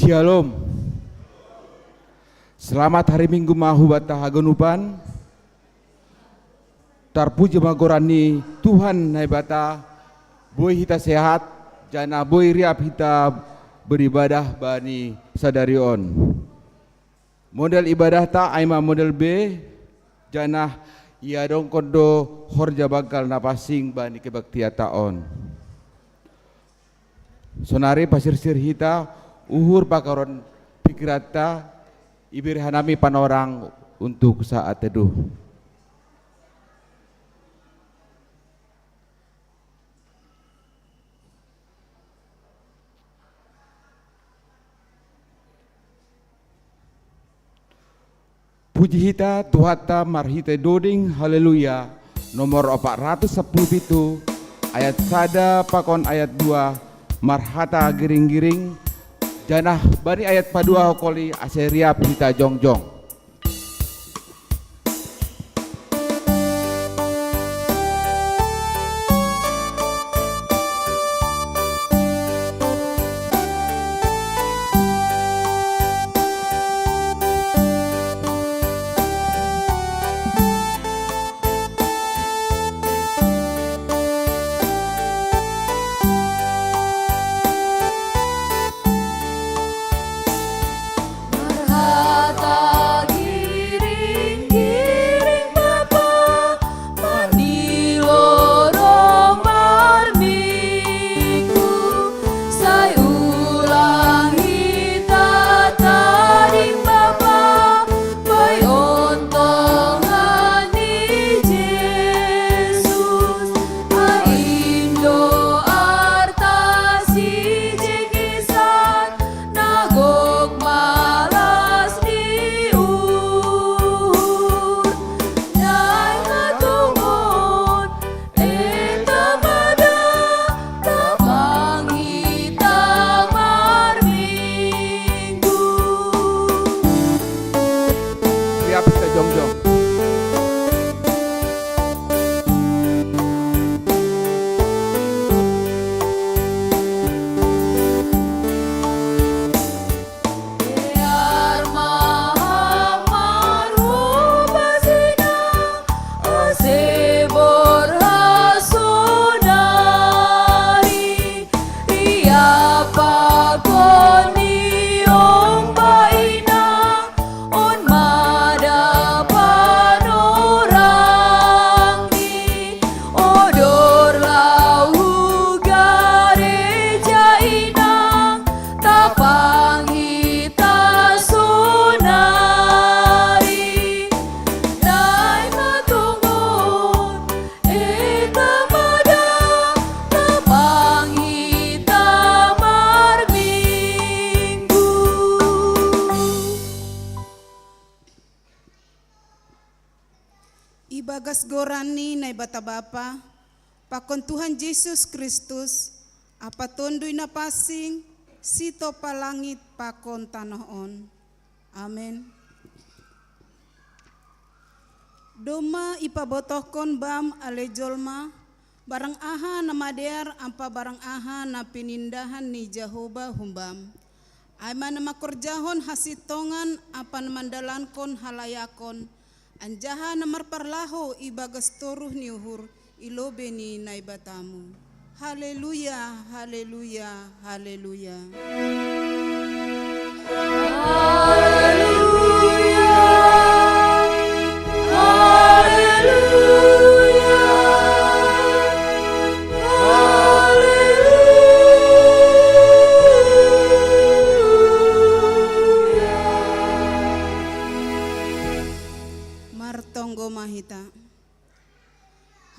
Shalom. Selamat hari Minggu mahubata hagenupan. Tarpuji magorani Tuhan naibata. Boy hita sehat, jana boy riap hita beribadah bani sadarion. Model ibadah ta aima model B, jana ia dong kodo horja bakal napasing bani kebaktiataon. Sonari pasir-sir hita uhur pakaron pikirata ibir hanami panorang untuk saat teduh. Puji hita tuhata marhite doding haleluya nomor 417 ayat sada pakon ayat 2 marhata giring-giring janah bani ayat padua hokoli aseria hita jongjong. Ibagas gorani na ibata bapa, pakon Tuhan Yesus Kristus, apa tondoy na pasing, sito palangit pakon tanoon. Amen. Doma ipabotohkon bam alejolma, barang aha na mader ampa barang aha na pinindahan ni Jehovah humbam. Ayman na makorjahon hasitongan apa na mandalankon halayakon, anjaha na marparlaho ibagas toruh ni uhur ilobe ni naibatamu. Haleluya, haleluya, haleluya. Haleluya, haleluya, haleluya. Martonggo mahita.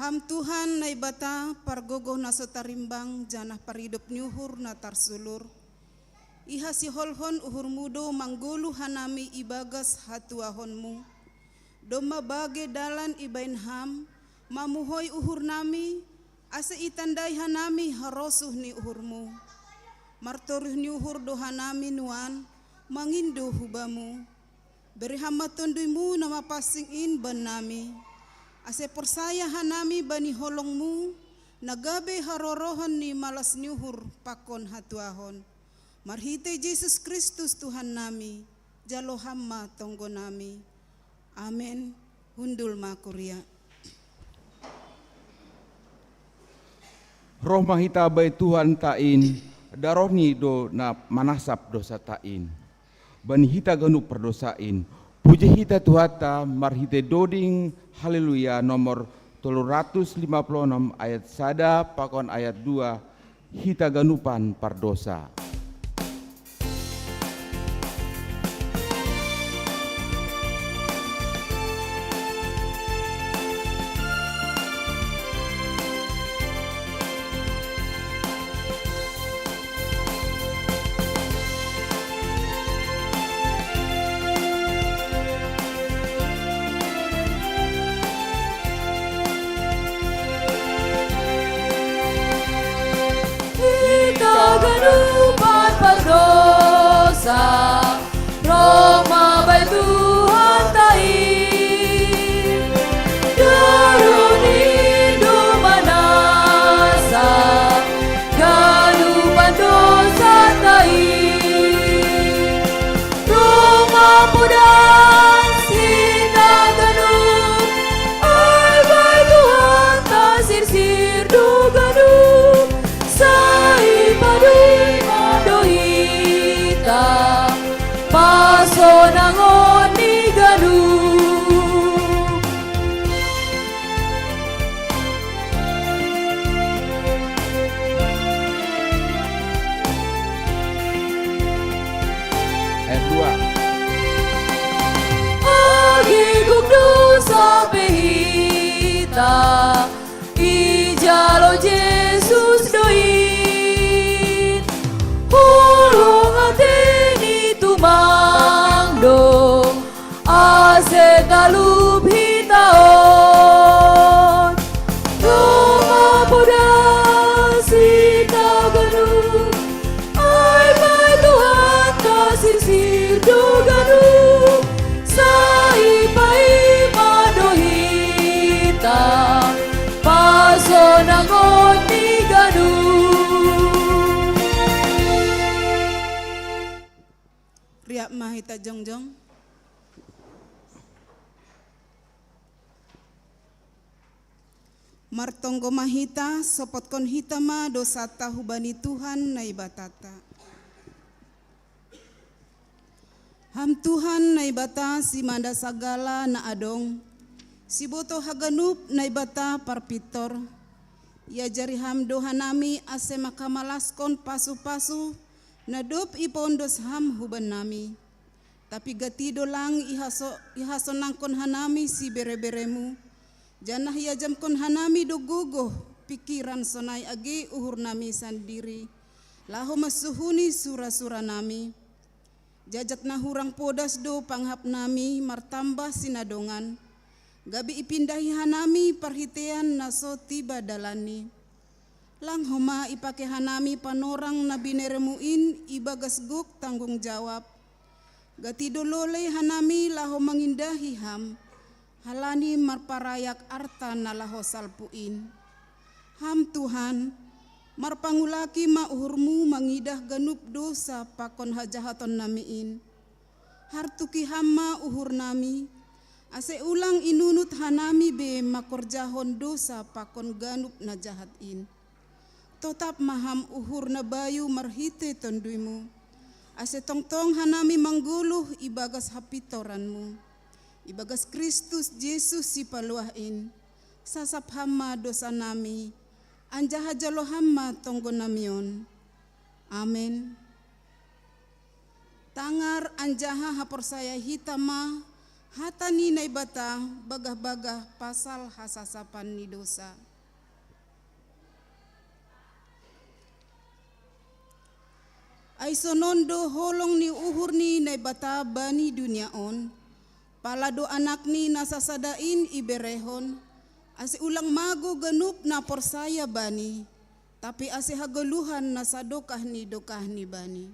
Ham Tuhan naibata pargogoh na sotarimbang janah paridop nyuhur na tarsulur. Iha si holhon uhur mudo manggulu hanami ibagas hatuahonmu. Doma bage dalan ibain ham, mamuhoy uhur nami, asa itandai hanami harosuh ni uhurmu. Martoruh ni uhur dohanami nuan, mangindu hubamu. Beri hamatonduimu nama pasingin ban nami. Ase persaya hanami bani holongmu, nagabe harorohon ni malas nyuhur pakon hatuahon. Marhite Yesus Kristus Tuhan nami, jalo hamma tonggo nami. Amen. Hundul makuria. Roh mahita bai Tuhan tain, daroni do na manasap dosa tain. Bani hita ganu perdosain. Puji hita Tuhata marhite doding haleluya nomor 356 ayat 1 pakon ayat 2 hita ganupan pardosa. Ganupan berdosa, Roma bai Tuhan tain, daruni do manasa, ganupan dosa tain, Roma mudan sina ganup, ai bai Tuhan tasir sir do ganup, sai padui madohita paso nangon ni ganu. Ayat 2. Agi gugdu sampai hita ijalo Jesus doin hulung ateni tumangdo ase talub hitaon Roma poda sita ganu ai bai Tuhan kasih sirdo ganu sai pai madohita paso nangon ni ganu. Riak mahita jongjong. Martonggo mahita sopot kon hitama dosata hubani Tuhan na ibatata. Ham Tuhan na ibata si manda sagala na adong, si boto haganup na ibata parpitor, ya jari ham dohanami ase makamalaskon pasu-pasu, na dop ipondos ham huban nami. Tapi gatido lang ihaso nangkon hanami si bere-beremu, janah yajam kon hanami do gugoh, pikiran sonai agi uhur nami sandiri, laho masuhuni sura-sura nami. Jajat na hurang podas do panghap nami martambah sinadongan. Gabi ipindahi hanami parhitean naso tiba dalani. Lang homa ipake hanami panorang na bineremuin ibagas guk tanggung jawab. Gati dolole hanami laho mangindahi ham. Halani marparayak arta na laho salpuin. Ham Tuhan, marpangulaki mauhurmu mangidah ganup dosa pakon hajahaton namiin. Hartuki hamma uhur nami, ase ulang inunut hanami be makorjahon dosa pakon ganup na jahatin. Totap maham uhur na bayu marhite tonduimu, ase tongtong hanami mangguluh ibagas hapitoranmu. Ibagas Kristus Yesus si paluahin, sasap hamma dosa nami, anjaha jalo hamma tonggo namion. Amen. Tangar anjaha hapor saya hitama, hatani na ibata bagah-bagah pasal hasasapan ni dosa. Aisonondo holong ni uhur ni na ibata bani dunia on, palado anak ni nasasadain iberehon, ase ulang mago ganup na porsaya bani, tapi ase hagaluhan na sadokah ni bani.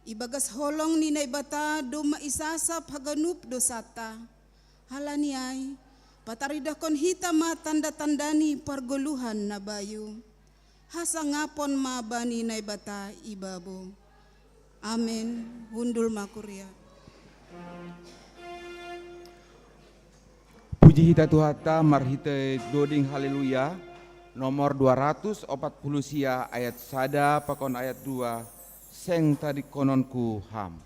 Ibagas holong ni naibata do maisasap haganup dosata, halani ay pataridah kon hitama tanda-tandani pargoluhan na bayu. Hasangapon ma bani naibata ibabo. Amen. Hundul makuria. Puji hita Tuhata marhite doding haleluya nomor 240 sia ayat sada pakon ayat 2 seng tadi kononku ham.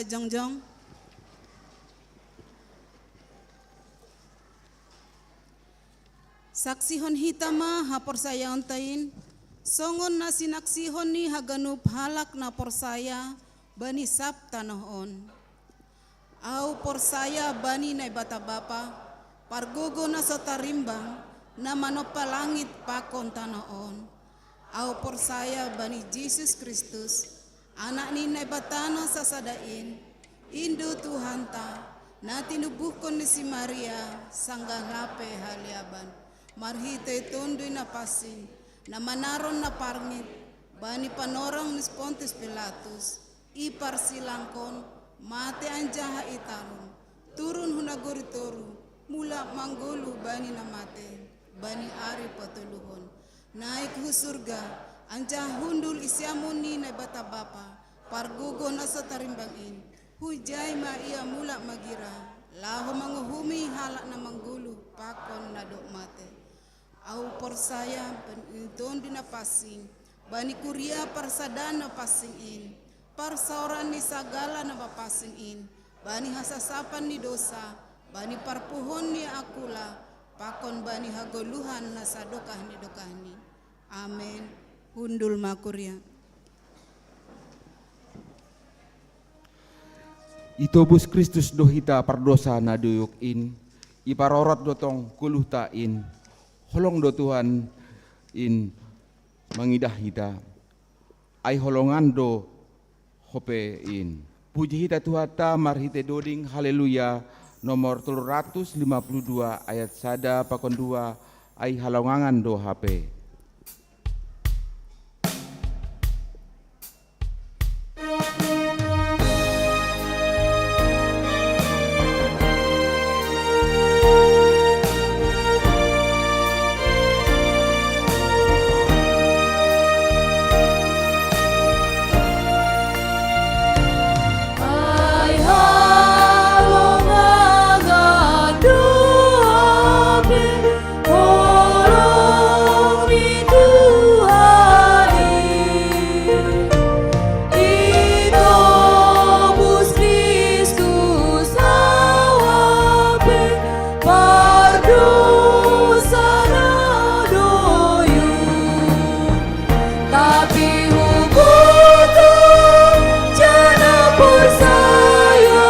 Jongjong. Saksihon hitama hapor saya ontain, songon na sinaksihon ni haganup halak na porsaya bani sap tanohon. Au porsaya bani na bata bapa, pargogo na sa tarimbang na manopalangit pakon tanohon. Au porsaya bani Jesus Kristus, anak ni batana sasadain, Indo Tuhan ta, na tinubuhkon ni si Maria, sanggang lape haliaban, marhite tundoy na pasin, na manaron na parngit, bani panorang ni Pontius Pilatus, iparsilangkon, mate anjaha itarun, turun hunagoritoru, mula manggulu bani na mate, bani ari patuluhon, naik hu surga, anjah hundul isiamuni na bata bapa, pargugo na sa tarimbangin, hujay ma iya mula magira, laho manguhumi halak na manggulu, pakon na mate. Au porsaya don di na pasing, bani kuria parsadana pasingin, parsauran ni sagala na papasingin, bani hasasapan ni dosa, bani parpuhon ni akula, pakon bani hagoluhan na sadokah ni dokahni. Amen. Hundul makuria. Itobus Kristus dohita pardosa na duyuk in, iparorot dotong kuluh ta in, holong do Tuhan in mangidah hita, ay holongan do hope in. Puji hita Tuhata marhite doding haleluya nomor 352 ayat sada pakon 2 ay halongangan do HP. Tapi hukum jana persaya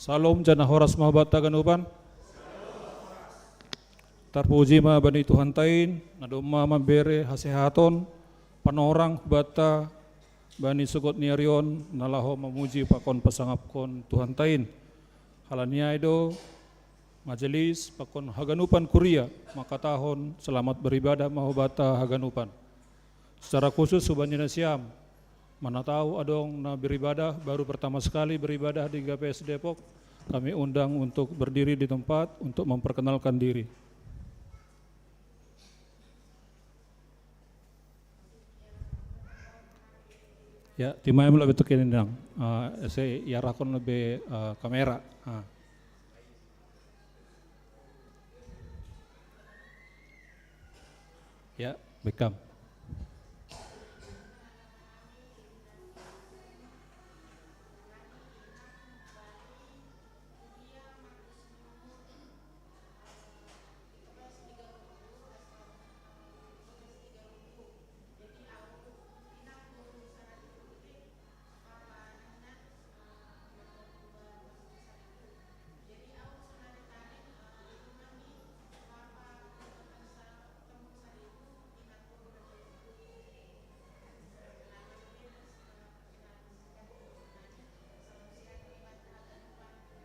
Salom jana horas mahabata ganupan. Tarpuji ma bani Tuhan tain, nadoma mambere hasehaton, panorang bata bani sugot niarion, nalaho memuji pakon pasangapkon Tuhan tain. Halania itu majelis pakon haganupan kuria, maka tahun selamat beribadah mahabata haganupan. Secara khusus subhanina siam, mana tahu adong na beribadah baru pertama sekali beribadah di GPS Depok, kami undang untuk berdiri di tempat untuk memperkenalkan diri. Ya, timai lebih tukin indang, saya yarakon lebih kamera. Ya, bekam.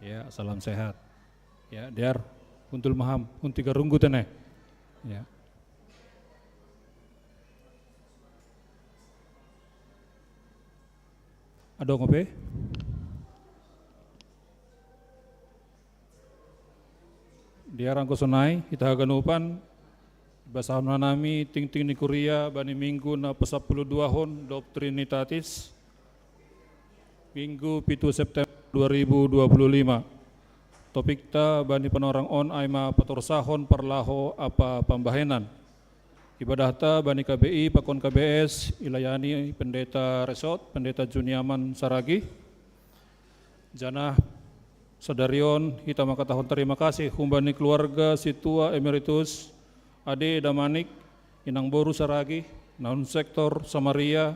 Ya, salam sehat. Ya, Diar, kuntul maham, kuntiga runggu tene. Ya. Ada ngope? Diar angko sonai, kita ganupan basahan nami ting-ting ni Korea bani minggu na 42 hon Doktrinitatis. Minggu 7 September 2025. Topik ta bani penorang on aima patorsahon perlaho apa pembahenan. Ibadah ta bani KBI pakon KBS ilayani pendeta Resot, pendeta Juniaman Saragi. Janah Sadarion kita maka tahun terima kasih humbani keluarga situa emeritus Ade Damanik Inang Boru Saragi, naun sektor Samaria,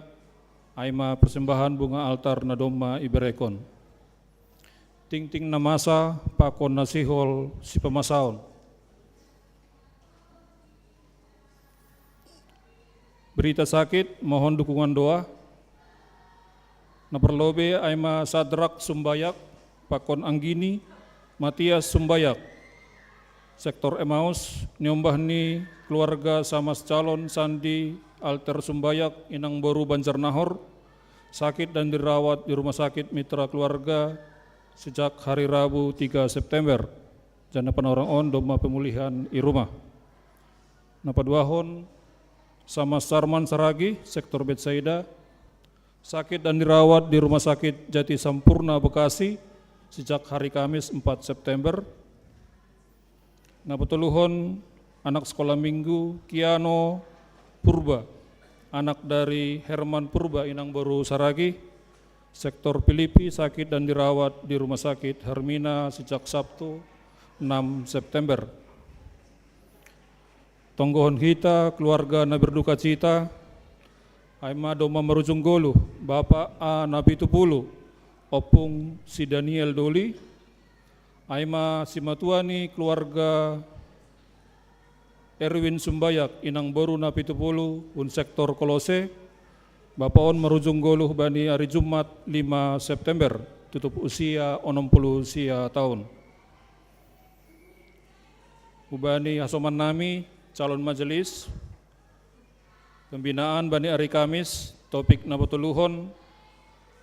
aima persembahan bunga altar nadoma iberekon. Ting-ting namasa pakon nasihol si pemasaon. Berita sakit mohon dukungan doa. Naperlobe aima Sadrak Sumbayak pakon Anggini Matias Sumbayak. Sektor Emmaus nyombah ni keluarga Samas Calon Sandi Alter Sumbayak Inang Boru Banjarnahor sakit dan dirawat di rumah sakit Mitra Keluarga sejak hari Rabu 3 September. Jana penorang on doma pemulihan i rumah. Napa duahon sama Sarman Saragi, sektor Betsaida, sakit dan dirawat di rumah sakit Jati Sampurna Bekasi sejak hari Kamis 4 September. Napa tuluhon anak sekolah minggu Kiano Purba, anak dari Herman Purba Inang Boru Saragi, sektor Filipi sakit dan dirawat di rumah sakit Hermina sejak Sabtu 6 September. Tonggohon kita, keluarga na berduka cita, aima doma merujung golu, Bapak A Nabi Tupulu, opung si Daniel Doli, aima si Matuani, keluarga Erwin Sumbayak, Inang Boru Nabi Tupulu, un sektor Kolose, Bapak on merujung goluh bani hari Jumat 5 September, tutup usia 60 usia tahun. Ubani hasoman nami, calon majelis, pembinaan bani hari Kamis, topik nabatuluhon,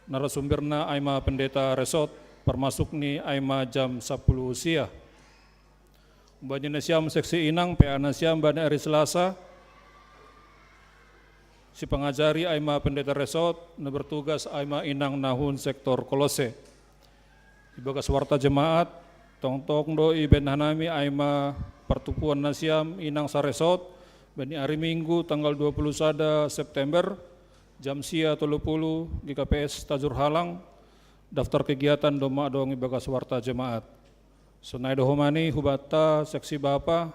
narasumberna aima pendeta Resot, permasuk ni aima jam 10 usia. Ubani nasiam seksi Inang, PA nasiam bani hari Selasa, si pengajari aima pendeta Resot na bertugas aima Inang nahun sektor Kolose. Ibagas warta jemaat tong-tong doi benhanami aima pertupuan nasiam Inang Saresot bani hari Minggu tanggal 21 September jam sia 30 di KPS Tajur Halang. Daftar kegiatan doma dong ibagas warta jemaat. Sunai dohomani hubata seksi Bapa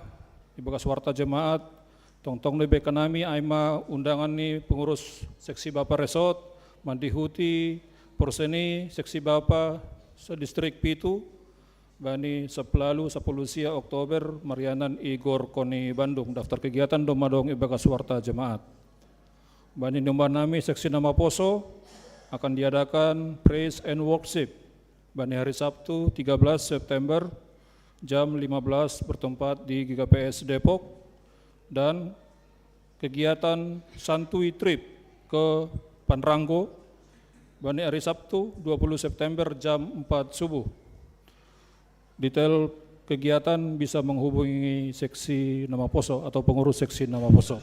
ibagas warta jemaat tong-tong lebe kanami aima undangan ni pengurus seksi Bapak Resot, Mandihuti, Porseni, seksi Bapak, sa distrik Pitu, bani Seplalu 10 Oktober, Marianan Igor Koni Bandung, daftar kegiatan domadong ibaga suarta jemaat. Bani nomor nami seksi nama Poso akan diadakan praise and worship bani hari Sabtu 13 September jam 15 bertempat di GKPS Depok, dan kegiatan Santuy Trip ke Panranggo bani hari Sabtu 20 September jam 4 subuh. Detail kegiatan bisa menghubungi seksi nama Poso atau pengurus seksi nama Poso.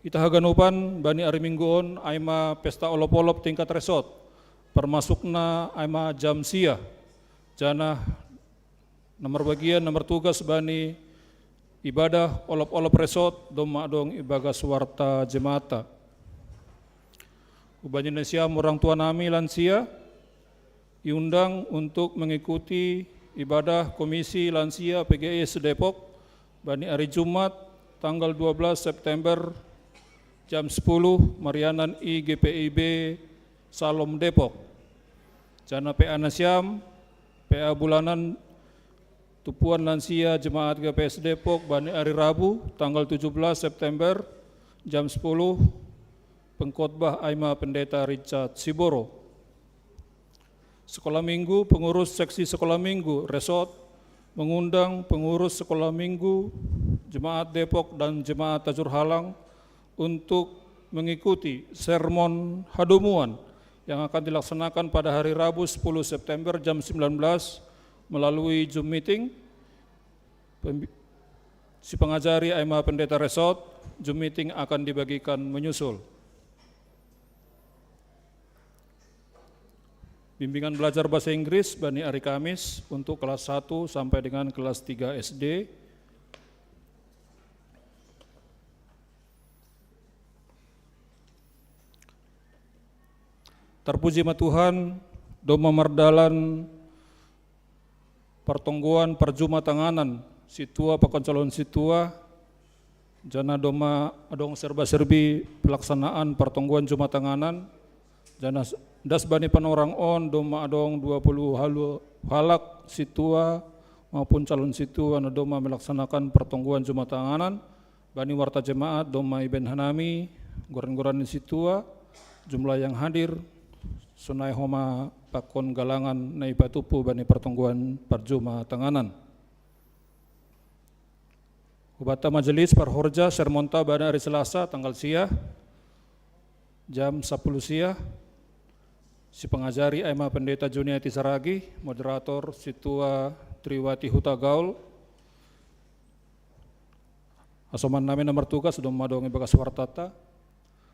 Ita haganupan bani ari mingguon aima pesta olop-olop tingkat resort. Permasukna aima jam sia. Jana nomor bagian nomor tugas bani ibadah olop-olop resort doma dong ibagas warta jemaata. Ubahnya siam orang tua nami lansia diundang untuk mengikuti ibadah Komisi Lansia PGS Depok bani hari Jumat tanggal 12 September jam 10 Marianan IGPIB Salom Depok. Jana PA Nasyam, PA bulanan Tupuan Lansia Jemaat GPS Depok bani hari Rabu tanggal 17 September jam 10 pengkhotbah Aima Pendeta Richard Siboro. Sekolah Minggu, pengurus seksi Sekolah Minggu Resort mengundang pengurus Sekolah Minggu Jemaat Depok dan Jemaat Tajur Halang untuk mengikuti sermon Hadumuan yang akan dilaksanakan pada hari Rabu 10 September jam 19 melalui Zoom meeting. Si pengajari Aima Pendeta Resort, Zoom meeting akan dibagikan menyusul. Bimbingan belajar bahasa Inggris bani hari Kamis untuk kelas 1 sampai dengan kelas 3 SD. Terpuji Tuhan, doma mardalan pertongguan perjuma tanganan situa pakoncalon situa jana doma adong serba-serbi pelaksanaan pertongguan juma tanganan jana das bani panorang on doma adong 20 halak situa maupun calon situa na doma melaksanakan pertongguan juma tanganan bani warta jemaat doma iben hanami goran-goran situa jumlah yang hadir sunai homa pakon galangan na ipatupu bani pertongguan perjuma tanganan. Ubata majelis parhorja sermonta bani hari Selasa tanggal sia jam 10 sia. Si pengajari Aima Pendeta Juniati Saragi, moderator Situa Triwati Huta Gaul. Asoman nami nomor tugas sudah madongi bagas wartata.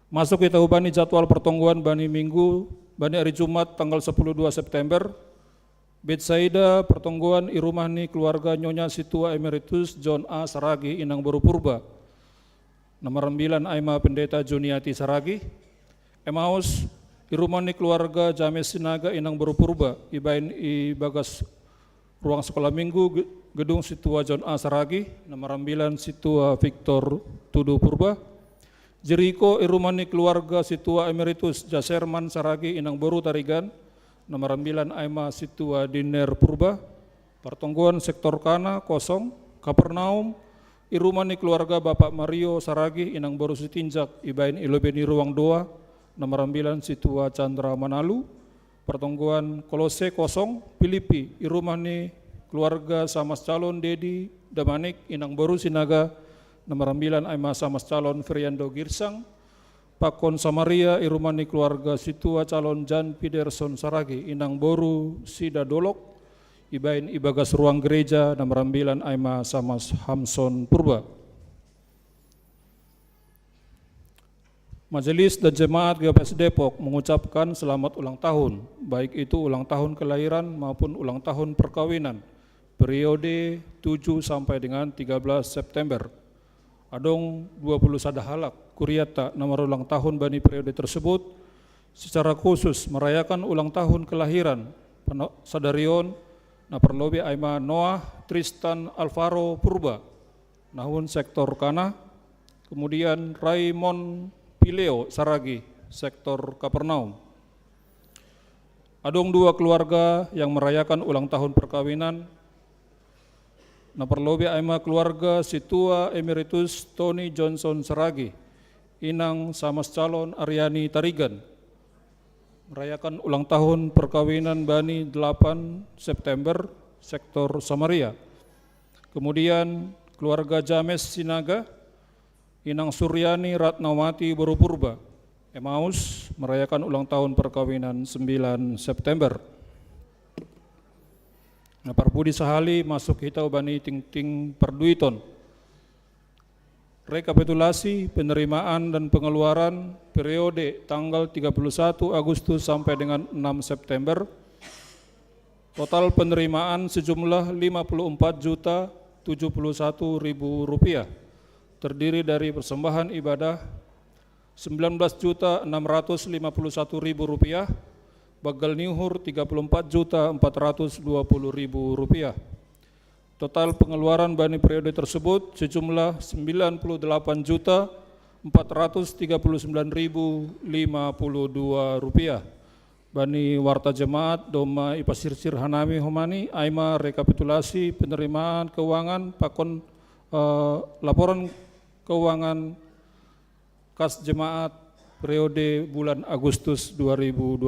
Masuk kita ubani jadwal pertongguan bani Minggu bani hari Jumat tanggal 10 September. Betsaida pertongguan irumahni keluarga Nyonya Situa Emeritus John A. Saragi Inang Baru Purba. Nomor 9 Aima Pendeta Juniati Saragi. Emmaus irumahni keluarga James Sinaga Inang Baru Purba. Ibain bagas ruang sekolah Minggu gedung Situa John A. Saragi. Nomor 9 Situa Victor Tudu Purba. Jeriko irumani keluarga Situa Emeritus Jaserman Saragi Inang Baru Tarigan. Nomor 9 Aima Situa Diner Purba. Pertongguan sektor Kana kosong. Kapernaum irumani keluarga Bapak Mario Saragi Inang Baru Sitinjak Ibain Ilobeni Ruang Doa. Nomor 9 Situa Chandra Manalu. Pertongguan Kolose kosong. Filipi irumani keluarga Samas Calon Dedi Damanik Inang Baru Sinaga. Nomor 9 Aima Samas Calon Feriando Girsang. Pakon Samaria irumani keluarga Situa Calon Jan Piderson Saragi Inang Boru Sida Dolok. Ibain ibagas ruang gereja. Nomor 9 Aima Samas Hamson Purba. Majelis dan Jemaat GPS Depok mengucapkan selamat ulang tahun, baik itu ulang tahun kelahiran maupun ulang tahun perkawinan periode 7 sampai dengan 13 September. Adong 21 halak kuriata nomor ulang tahun bani periode tersebut secara khusus merayakan ulang tahun kelahiran sadarion na perlobe Aima Noah Tristan Alvaro Purba nahun sektor Kana, kemudian Raymond Pileo Saragi sektor Kapernaum. Adong 2 keluarga yang merayakan ulang tahun perkawinan. Naparlobe aima keluarga Situa Emeritus Tony Johnson Seragi, inang Samas Calon Aryani Tarigan, merayakan ulang tahun perkawinan Bani 8 September, sektor Samaria. Kemudian keluarga James Sinaga, inang Suryani Ratnawati Borupurba, Emmaus, merayakan ulang tahun perkawinan 9 September. Nah, Parbudi Sahali masuk hitau Bani Ting Perduiton. Rekapitulasi penerimaan dan pengeluaran periode tanggal 31 Agustus sampai dengan 6 September. Total penerimaan sejumlah Rp54.071.000, terdiri dari persembahan ibadah Rp19.651.000, bagal niuhur Rp34.420.000. Total pengeluaran Bani periode tersebut sejumlah Rp98.439.052. Bani warta jemaat doma ipasirsir hanami homani aima rekapitulasi penerimaan keuangan pakon laporan keuangan kas jemaat periode bulan Agustus 2025.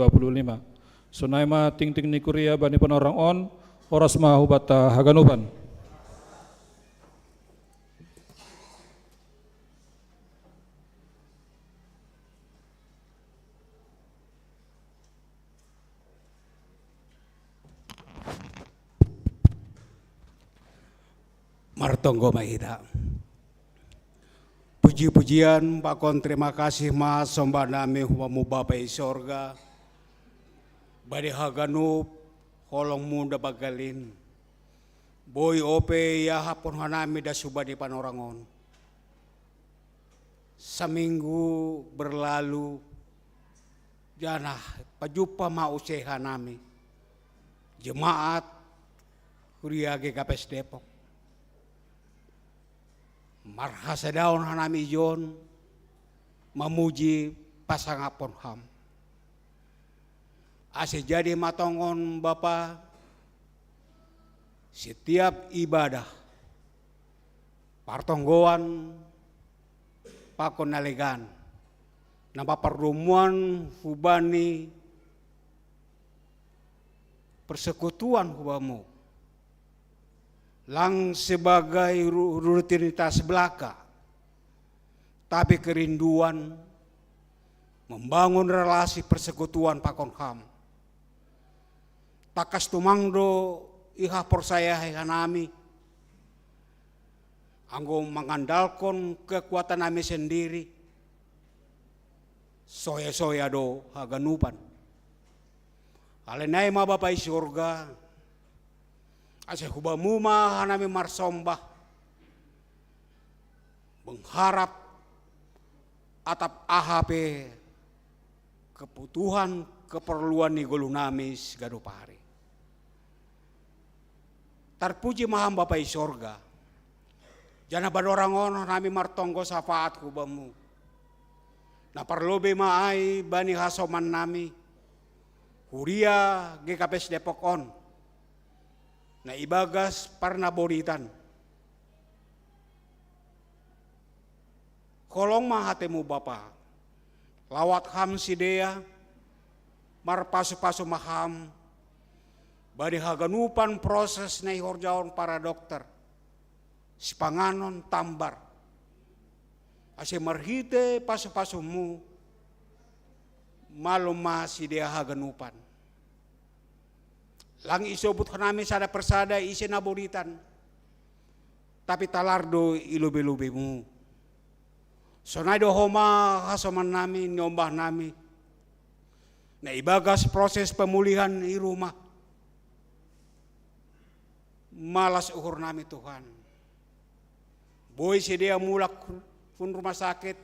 Sonaima ting nikuria Bani Panorang on oras mahubata haganuban. Martonggo Mahida. Puji-pujian pakon terima kasih mas sombah nami humamu Bapa i sorga. Bade haganup holong munda bagalin. Boy ope ya hapon hanami da subadi panorangon. Seminggu berlalu janah pajupa mauseha nami. Jemaat Kuria GKPS Depok. Marhasa daun hanami John memuji pasangapon ham. Ase jadi matongon Bapa setiap ibadah partonggoan pakon nalegan napa perlumuan hubani persekutuan hubamu lang sebagai rutinitas belaka, tapi kerinduan membangun relasi persekutuan pakon ham. Takas tumangdo iha persaya hanami, anggo mengandalkan kekuatan nami sendiri, soya-soya do haganupan. Alenai ma Bapa i surga, ase hubamuma hanami marsombah mengharap atap ahape kebutuhan keperluan ni golunami segado pari. Terpuji maham Bapa i sorga, jana badorangon nami martonggo safaat hubamu. Na parlobe maai Bani hasoman nami, Huria GKPS Depok on. Na ibagas parna boritan. Kolong mahatemu Bapa, lawat ham sidea, marpasu-pasu maham, badi haganupan proses na ihorjaon para dokter, sipanganon tambar, ase marhite pasu-pasumu, maluma sidea haganupan. Lang isobut hanami sada persada isi naboritan, tapi talardo ilube-lubemu. Sonado homa hasoman nami, nyombah nami, na ibagas proses pemulihan di rumah. Malas uhur nami Tuhan. Boy sedia mulak pun rumah sakit,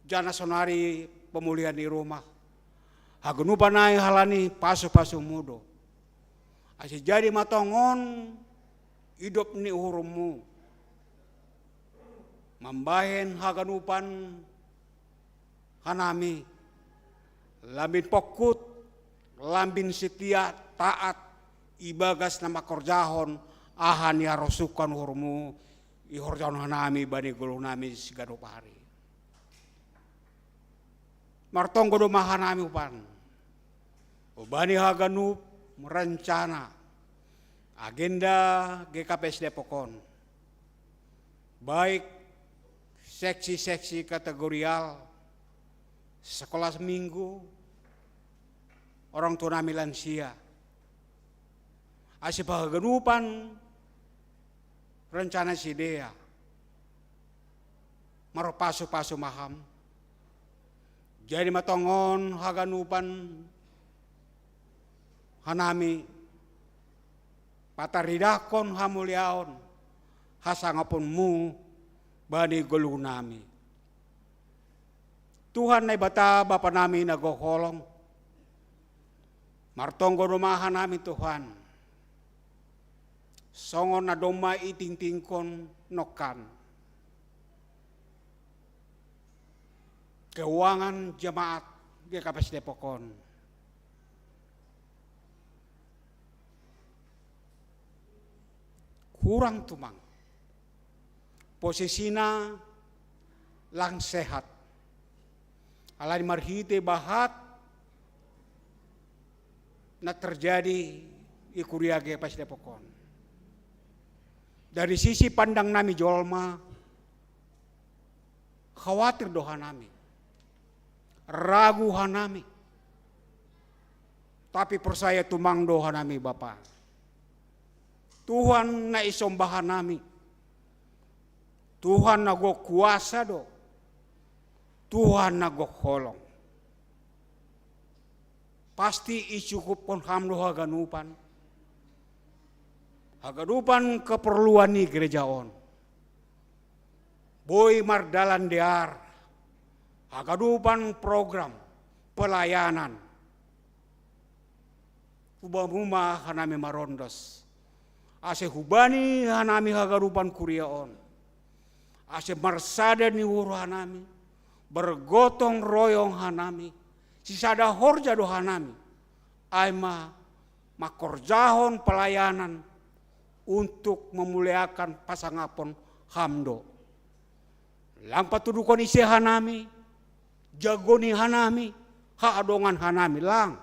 jana sonari pemulihan di rumah. Hagenupan nai halani pasu-pasu mudo. Ase jadi matongon hidup ni uhurumu. Mambahen haganupan hanami. Lamin pokut lambin setia taat ibagas nama korjahon ahan ya rosukan hurmu ihorjon hanami bani gulu nami sigado pari martong godo mahanami upan ubani haganup merencana agenda GKPS Depokon baik seksi-seksi kategorial sekolah minggu orang tua nami lansia asih haganupan rencana sidea maropasu-pasu maham jadi matongon haganupan hanami pataridakon hamuliaon hasangapun mu bani gulu nami Tuhan na bata bapa nami nagokolong martonggo rumahan nami Tuhan songon na doma iting-tingkon nokan keuangan jemaat GKPS Depokon kurang tumang posisina lang sehat alani marhite bahat na terjadi ikuria GKPS Depokon. Dari sisi pandang nami jolma, khawatir doha nami, ragu hanami, tapi percaya tumang doha nami Bapa. Tuhan na isombahan nami, Tuhan na go kuasa do, Tuhan na go holong. Pasti icukup pon hamdo haganupan. Haganupan keperluan ni gereja on. Boy mardalan dear. Haganupan program pelayanan. Hubamuma hanami marondos. Ase hubani hanami haganupan kuria on. Ase marsada ni wuro hanami. Bergotong royong hanami. Sisada horja do hanami. Aima makorjahon pelayanan. Untuk memuliakan pasangapon hamdo. Lampa tudukon isi hanami, jagoni hanami, haadongan hanami lang.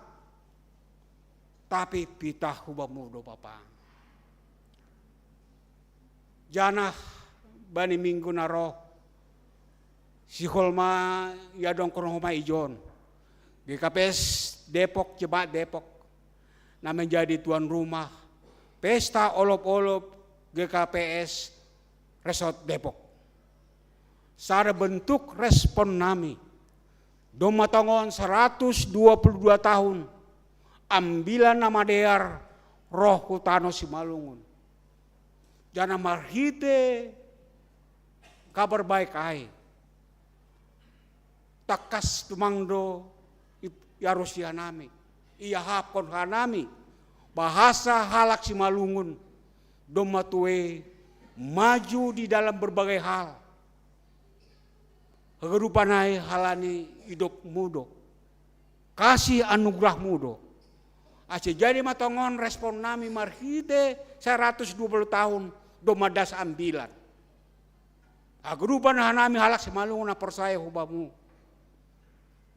Tapi pitah hubamudo Papa. Janah bani minggu naro, si holma yadong kono homa ijon. GKPS Depok Jemaat Depok, na menjadi tuan rumah. Pesta olop-olop GKPS Resort Depok. Sada bentuk respon nami. Domatongon 122 tahun. Ambilan nama dear roh kutano Simalungun. Jana marhite kabar baik ai. Takas tumangdo yarusia nami. Iya hapon hanami. Bahasa halak Simalungun domatue maju di dalam berbagai hal. Kehidupanai halani hidup mudo. Kasih anugerah mudo. Ace jadi matongon respon nami marhite 120 tahun domadas ambilan. Kehidupan hanami halak Simalungun na persaya hubamu.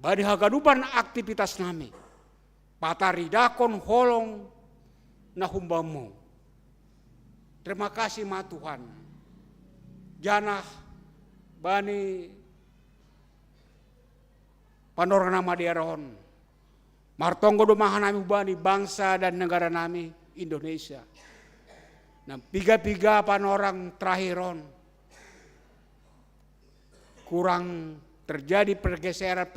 Badi hagadupan aktivitas nami. Pataridakon holong na humbamu. Terima kasih ma Tuhan. Janah bani panorang nama diaron. Martonggo domahan nami bani bangsa dan negara nami Indonesia. Nah piga-piga panorang terakhiron. Kurang terjadi pergeseran.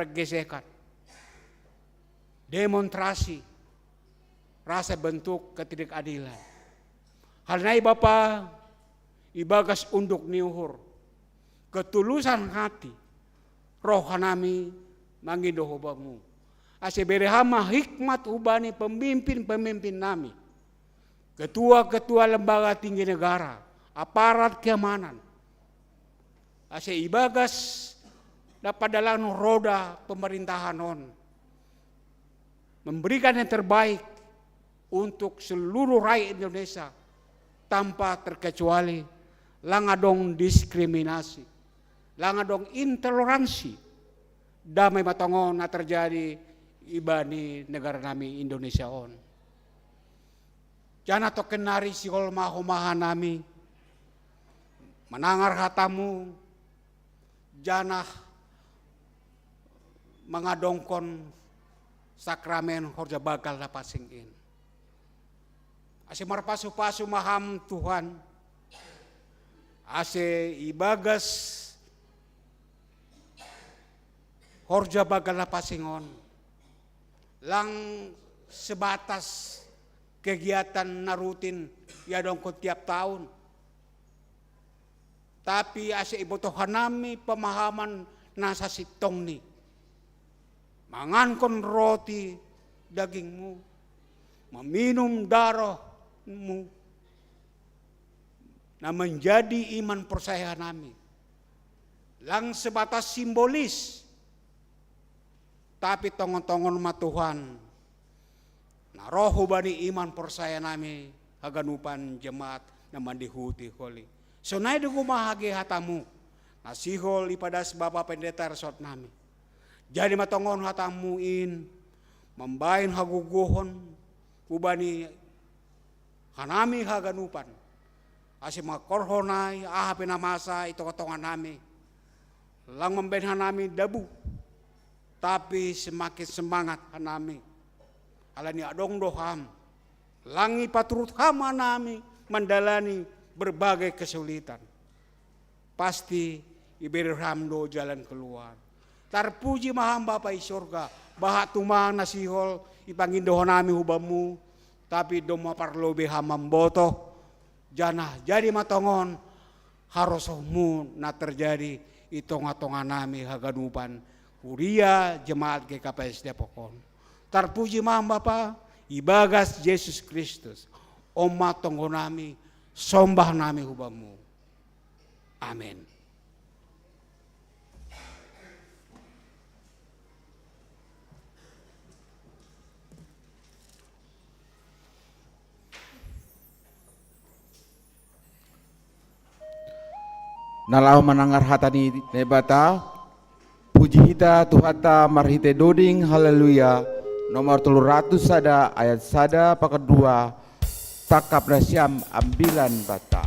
Demonstrasi. Rasa bentuk ketidakadilan. Hal nai Bapa ibagas unduk niuhur. Ketulusan hati. Roh hanami mangindo hobamu. Ase berehama hikmat ubani pemimpin-pemimpin nami. Ketua-ketua lembaga tinggi negara. Aparat keamanan. Ase ibagas dapat dalam roda pemerintahan on. memberikan yang terbaik untuk seluruh rakyat Indonesia tanpa terkecuali, langadong diskriminasi, langadong intoleransi, damai matongon na terjadi ibani negara nami Indonesia on. Jana to kenari sihol mahomahan nami, menangar hatamu, jana mengadongkon sakramen horja bagal na pasingin. Ase marpasu-pasu maham Tuhan, ase ibagas horja bagal na pasingon, lang sebatas kegiatan na rutin ya dongkot tiap tahun. Tapi ase ibotohan nami pemahaman nasa sitong ni. Mangankon roti dagingmu, meminum darahmu, na menjadi iman percaya nami. Lang sebatas simbolis, tapi tongon-tongon ma Tuhan, na roho bani iman percaya nami, haganupan jemaat na mandihuti holi. So na idu kumahagi hatamu, na sihol ipadas Bapak Pendeta resort nami. Jadi matongon hatamuin, membain haguguhon, kubani hanami haganupan. Asi makorhonay, ahapin na masa ito katongan nami. Lang membain hanami dabu, tapi semakin semangat hanami. Alani adong doham, langi paturut hama nami mendalani berbagai kesulitan. Pasti iberi hamdo jalan keluar. Tarpuji maham Bapa i surga, bahat tumang nasihol ipangindohon nami hubamu, tapi doma parlobe hamam boto, janah jadi matongon harosohmu na terjadi itonga-tonga nami haganupan huria jemaat GKPS Depokon. Tarpuji maham Bapa, ibagas Yesus Kristus, oma tonggo nami, sombah nami hubamu. Amin. Nalau menangar hatani nebata, puji hita Tuhata marhite doding haleluya, nomor 300 sada ayat sada paket 2, takap nasyam ambilan bata.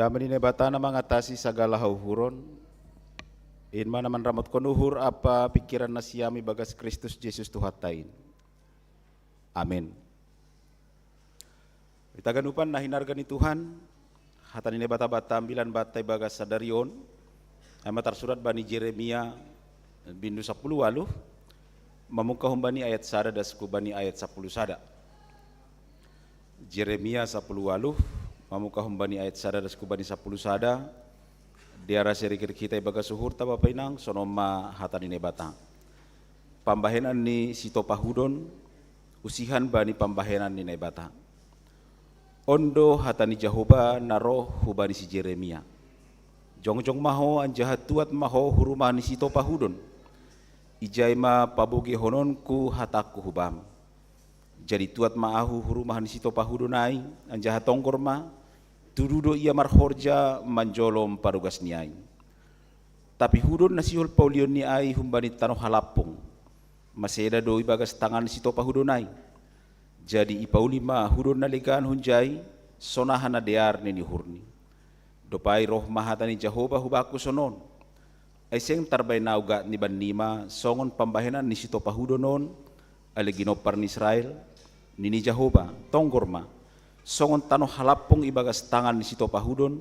Damai ni batana mengatasi segala hauhuron. In mana man ramot konuhur apa pikiran nasiami bagas Kristus Yesus Tuhatain. Amin. Kita ganupan nahinargan ni Tuhan. Hatan ini bata-bata ambilan batai bagas sadarion. Amatar surat bani Jeremia bindu 10 waluh. Mamuka humbani ayat sada dasku bani ayat 10 sada. Jeremia 10 waluh. Mamuka humbani ayat sada dasku bani 10 sada. Diara serikir kita ibaga suhur taba painang sonoma hatan ini bata. Pambahenan ni sito pahudon usihan bani pambahenan ni bata. Ondo hatani Jahoba naroh hubani si Jeremia. Jong-jong maho anjahat tuat maho hurumah ni sito pahudon. Ijai ma paboge hononku hataku hubam. Jadi tuat maahu hurumah ni sito pahudon ai anjahat tonggor ma. Tududo ia marhorja manjolom parugas niai. Tapi hudon nasihol paulion ni ai humbani tanoh halapung. Maseda do ibagas tangan sito pahudonai. Jadi ipaulima hudon naligan hunjai sonahana dear nini hurni. Dopai roh mahatani Jahoba hubaku sonon. Aiseng tarbay nauga ni banima songon pambahenan ni sito pahudonon aliginopar ni Israel nini Jahoba tonggorma. Songon tanoh halapong ibagas tangan ni sito pahudon,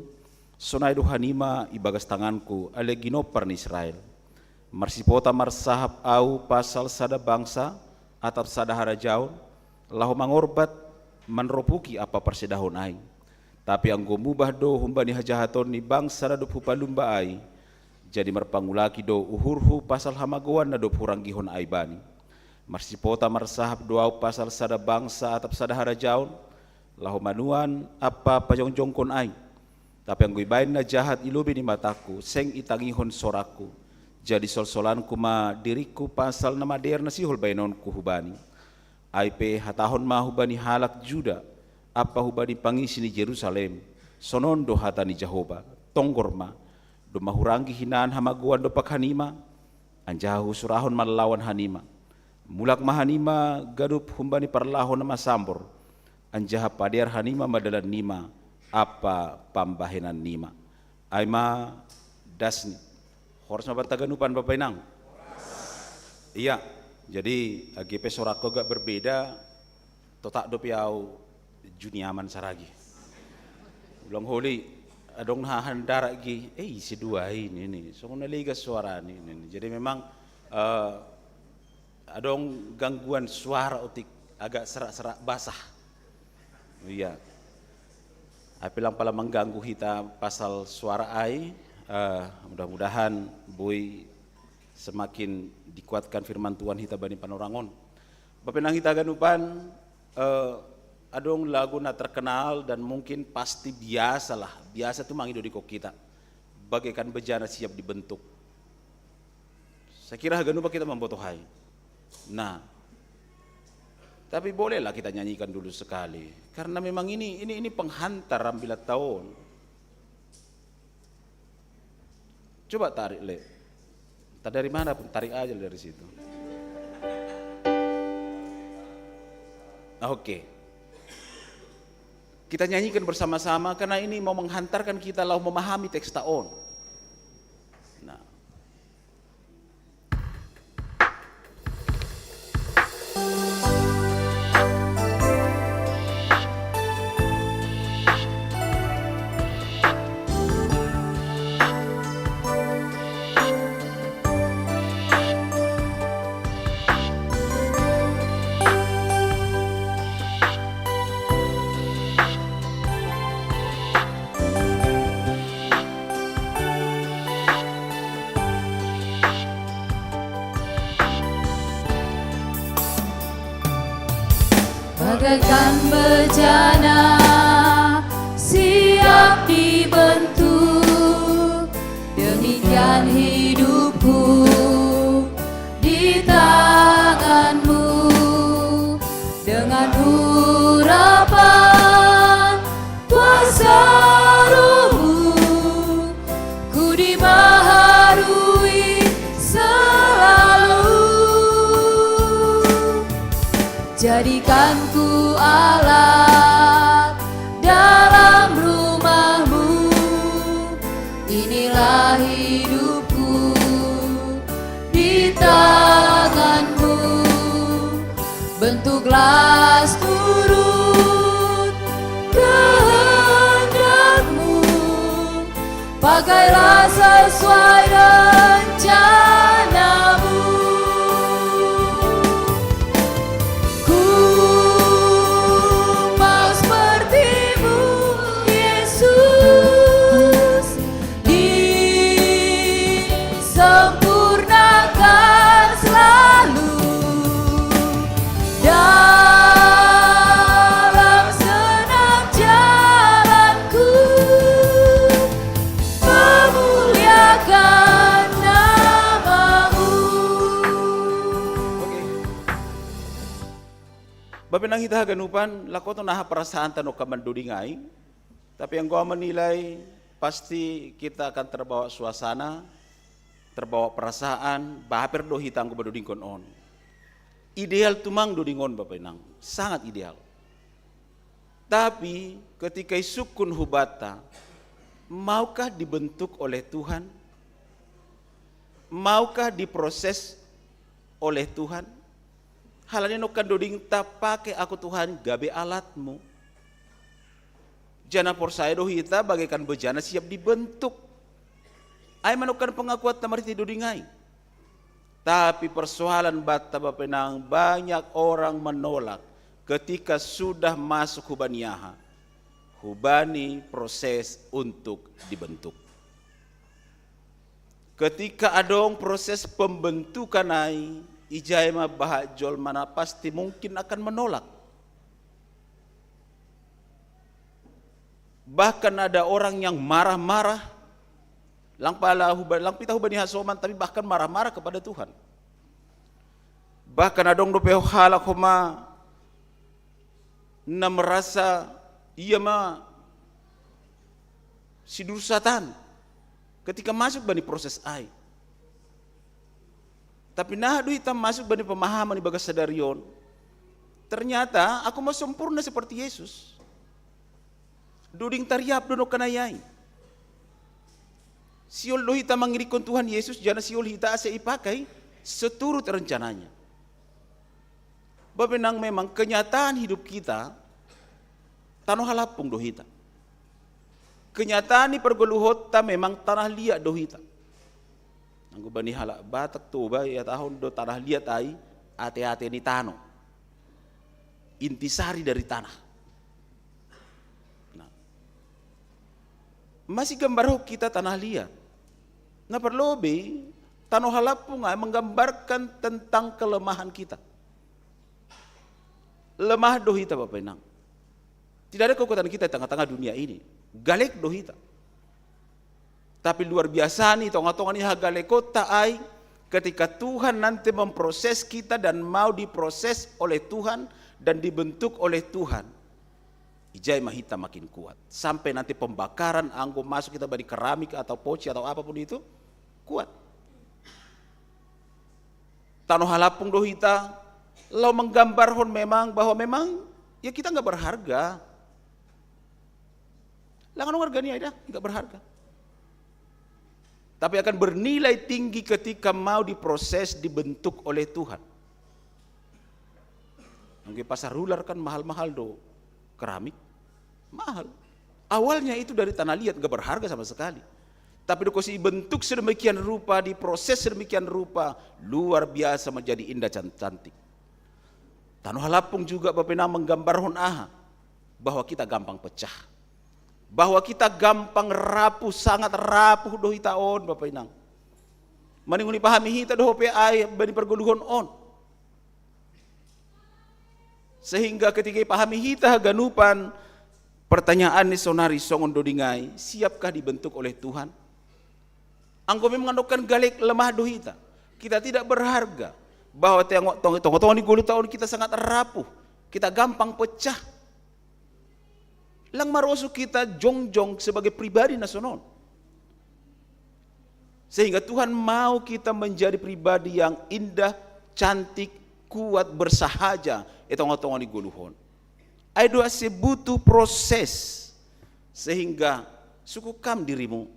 sonai duhanima ibagas tanganku ale ginopar ni Israel. Marsipota marsahap au pasal sada bangsa atap sada harajaon, lahu mangorbat manropuki apa persedahon ai. Tapi anggo mubah do humbani hajahaton ni bangsa na do pupalumba ai, jadi marpangulaki do uhurhu pasal hamagoan na do puranggihon ai bani. Marsipota marsahap do au pasal sada bangsa atap sada harajaon, lahu manuan apa pajongjongkon ai. Tapi ang guibain na jahat ilubi ni mataku seng itangihon soraku. Jadi sol-solanku ma diriku pasal na mader na sihol bainonku hubani. Ai pe hatahon ma hubani halak Juda apa hubani pangisi ni Jerusalem. Sonon do hatani Jahoba tonggor ma do mahurangi hinaan hamaguan do pakhanima. Anjahu surahon malawan hanima. Mulak mahanima gadup humbani parlahon na masambor. Anjaha pader hanima madalan nima apa pambahenan nima aima dasni horas mabantaganupan Bapak Inang. Iya, jadi AGP sorako gak berbeda totak do piau juniaman saragi ulang holi adong nahan darak gi si dua ini so naligas suara ini jadi memang adong gangguan suara otik agak serak-serak basah. Iya, apilang pala mengganggu kita pasal suara ai. Mudah-mudahan boy semakin dikuatkan firman Tuhan kita bani panorangon. Bapenang kita ganupan adong lagu na terkenal dan mungkin pasti biasa tuh mangido di kok kita. Bagaikan bejana siap dibentuk. Saya kira ganupa kita membotohai. Nah, tapi bolehlah kita nyanyikan dulu sekali, karena memang ini penghantar ambilat tahun. Coba tarik le, tak dari mana pun tarik aja dari situ. Oke. Kita nyanyikan bersama-sama karena ini mau menghantarkan kita lalu memahami teks tahun. Bagaikan bejana siap dibentuk, demikian hidupku di tanganmu. Dengan urapan kuasa Rohmu, ku dibaharui selalu. Jadikan ku alat dalam rumahmu, bentuklah turut kehendakmu, pakailah sesuai rencanamu. Ku mau sepertimu, Yesus, disempurnakan selalu dalam senam jalanku, memuliakan namamu. Bapenang kita haganupan lakoto naha perasaan tano kamandudingai, tapi yang gua menilai pasti kita akan terbawa suasana, terbawa perasaan, bahaper do hitang ko badudingkon on. Ideal tumang dudingon Bapenang, sangat ideal. Tapi ketika isukun hubata, maukah dibentuk oleh Tuhan? Maukah diproses oleh Tuhan? Halanya nokan doding tak pakai aku Tuhan gabe alatmu. Jana porsaya do hita bagaikan bejana siap dibentuk. Ay manukan pengakuan tamariti dodingai. Tapi persoalan bata Bapenang, banyak orang menolak ketika sudah masuk hubaniaha. Hubani proses untuk dibentuk. Ketika adong proses pembentukan ai, ijai mah bahajol mana pasti mungkin akan menolak. Bahkan ada orang yang marah-marah, lang pita hubani hasoman, tapi bahkan marah-marah kepada Tuhan. Bahkan adong dope halak homa na merasa ia mah si dursatan ketika masuk bani proses ai. Tapi nah hitam masuk bani pemahaman di bagas sadarion. Ternyata aku mau sempurna seperti Yesus. Duding tariap dono kanayai. Siol do hita mangirikon Tuhan Yesus, jana siol hita asa ipakai seturut rencananya. Bapenang memang kenyataan hidup kita tanah halapung do hita. Kenyataan ni pergoluhot ta memang tanah liat do hita. Anggo bani halak Batak toba ya tahun do tanah liat ai ate-ate ni tano. Intisari dari tanah. Nah, masih gambar kita tanah liat. Nah perlobe tanah halapung ai menggambarkan tentang kelemahan kita. Lemah do hita Bapenang. Tidak ada kekuatan kita di tengah-tengah dunia ini. Galek do hita. Tapi luar biasa nih tonga-tonga nih hagaleko taai ketika Tuhan nanti memproses kita dan mau diproses oleh Tuhan dan dibentuk oleh Tuhan. Ijai mahita makin kuat. Sampai nanti pembakaran anggo masuk kita bagi keramik atau poci atau apapun itu kuat. Tanah halapung do hita lo menggambarkan memang bahwa memang ya kita nggak berharga. Langan warga ini ada nggak berharga. Tapi akan bernilai tinggi ketika mau diproses, dibentuk oleh Tuhan. Mungkin pasar rular kan mahal-mahal do, keramik mahal. Awalnya itu dari tanah liat gak berharga sama sekali. Tapi dikasih bentuk sedemikian rupa, diproses sedemikian rupa, luar biasa menjadi indah cantik. Tanah halapung juga Bapenang menggambarkan bahwa kita gampang pecah. Bahwa kita gampang rapuh, sangat rapuh do hita on Bapenang. Maninguni pahami hita do hope ai bani perguluhon on. Sehingga ketika pahami hita ganupan pertanyaan ni sonari songon dodingai, siapkah dibentuk oleh Tuhan? Angko mengandungkan galek lemah do hita. Kita tidak berharga. Bahwa tengok-tengok ni gulu tahun kita sangat rapuh. Kita gampang pecah. Lang maroso kita jongjong sebagai pribadi nasional. Sehingga Tuhan mau kita menjadi pribadi yang indah, cantik, kuat, bersahaja. Etong-etong ni guluhon. Aido ase butuh proses. Sehingga sukukam dirimu.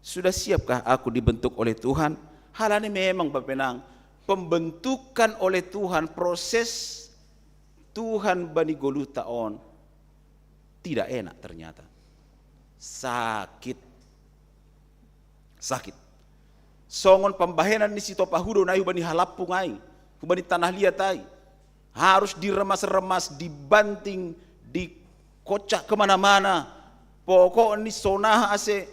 Sudah siapkah aku dibentuk oleh Tuhan? Hal ini memang Bapenang pembentukan oleh Tuhan, proses Tuhan bani goluh taon tidak enak ternyata. Sakit. Songon pembahenan ni si topahudo na bani halapung ai, bani tanah liat ai. Harus diremas-remas, dibanting, dikocak kemana-mana. Pokok ni sonah ase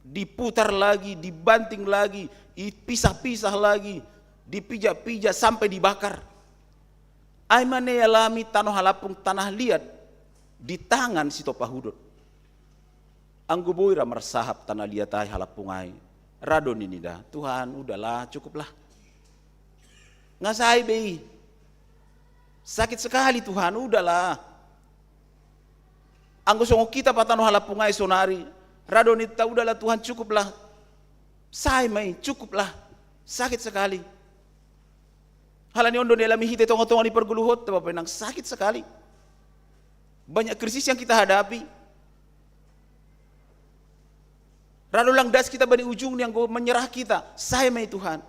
diputar lagi, dibanting lagi, dipisah-pisah lagi, dipijak-pijak sampai dibakar. Ai mane alami tanah halapung tanah liat di tangan si topahudon. Anggo boira mersahap tanah liat ai halapung ai. Radon ini dah, Tuhan udahlah cukuplah. Ngasai bei. Sakit sekali Tuhan, udahlah. Anggo songo kita patano halapung ai sonari. Radon itu udahlah Tuhan cukuplah. Sai mai cukuplah. Sakit sekali. Halani ondo nelami hite tongo-tongo di perguluhot Bapak Nang sakit sekali. Banyak krisis yang kita hadapi. Radon lang das kita bani ujung yang menyerah kita. Sai mai Tuhan.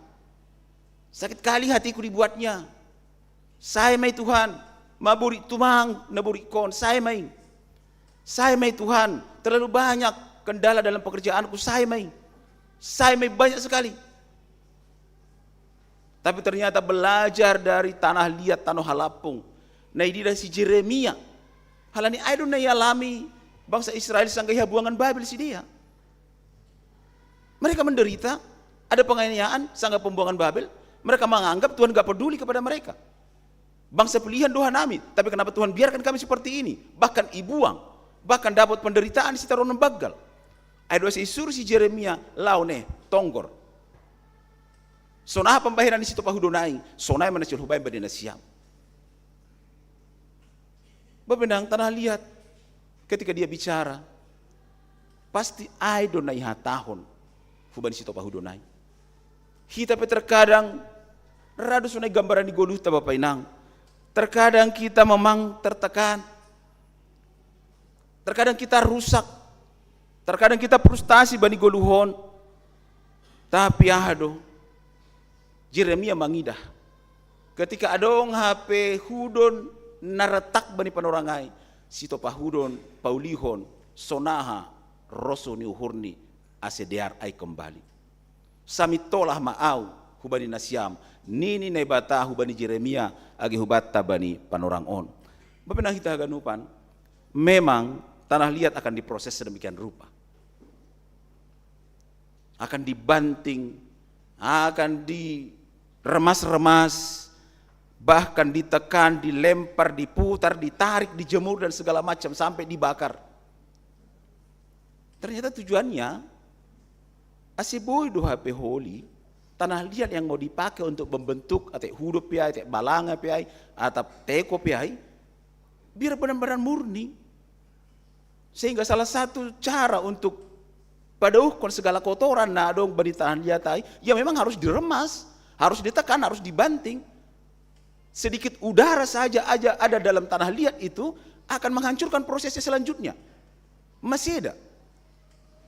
Sakit kali hatiku dibuatnya. Sai mai Tuhan, maburi tumang naburi kon, sai mai. Sai mai Tuhan, terlalu banyak kendala dalam pekerjaanku, sai mai. Sai mai banyak sekali. Tapi ternyata belajar dari tanah liat, tanah halapung. Nah ini dari si Jeremia. Halani aidon na alami bangsa Israel sanggai buangan Babel si dia. Mereka menderita, ada penganiayaan sangga pembuangan Babel. Mereka menganggap Tuhan gak peduli kepada mereka. Bangsa pilihan Tuhan kami, tapi kenapa Tuhan biarkan kami seperti ini? Bahkan ibuang, bahkan dapat penderitaan si tarunan bagal. Ayat 2 si Jeremia laune tonggor. Sonah pembayaran di situ pahudonai, sonai manasil hubay badina siam. Bapendang tanah lihat ketika dia bicara, pasti ay donai hatahon huban situ pahudonai. Kita terkadang radu sonai gambaran di goluh ta Bapak Inang. Terkadang kita memang tertekan, terkadang kita rusak, terkadang kita frustasi bani goluhon. Tapi ahado, Jeremia mangidah. Ketika adong HP hudon naretak bani panorangai, sito pahudon, paulihon, sonaha, roso ni uhurni, asedear ai kembali. Sami tolah maau, hubani nasiam, nini nebata hubani Jeremia, agi hubata bani panorang on. Bapak kita ganupan, memang tanah liat akan diproses sedemikian rupa. Akan dibanting, akan diremas-remas, bahkan ditekan, dilempar, diputar, ditarik, dijemur dan segala macam sampai dibakar. Ternyata tujuannya asiboy do HP holy, tanah liat yang mau dipakai untuk membentuk atau hudup piai, atau balanga piai, atau teko piai, biar benar-benar murni. Sehingga salah satu cara untuk padauhkan segala kotoran na dong bani tanah liat ai, ya memang harus diremas, harus ditekan, harus dibanting. Sedikit udara saja aja ada dalam tanah liat itu akan menghancurkan prosesnya selanjutnya. Masih ada.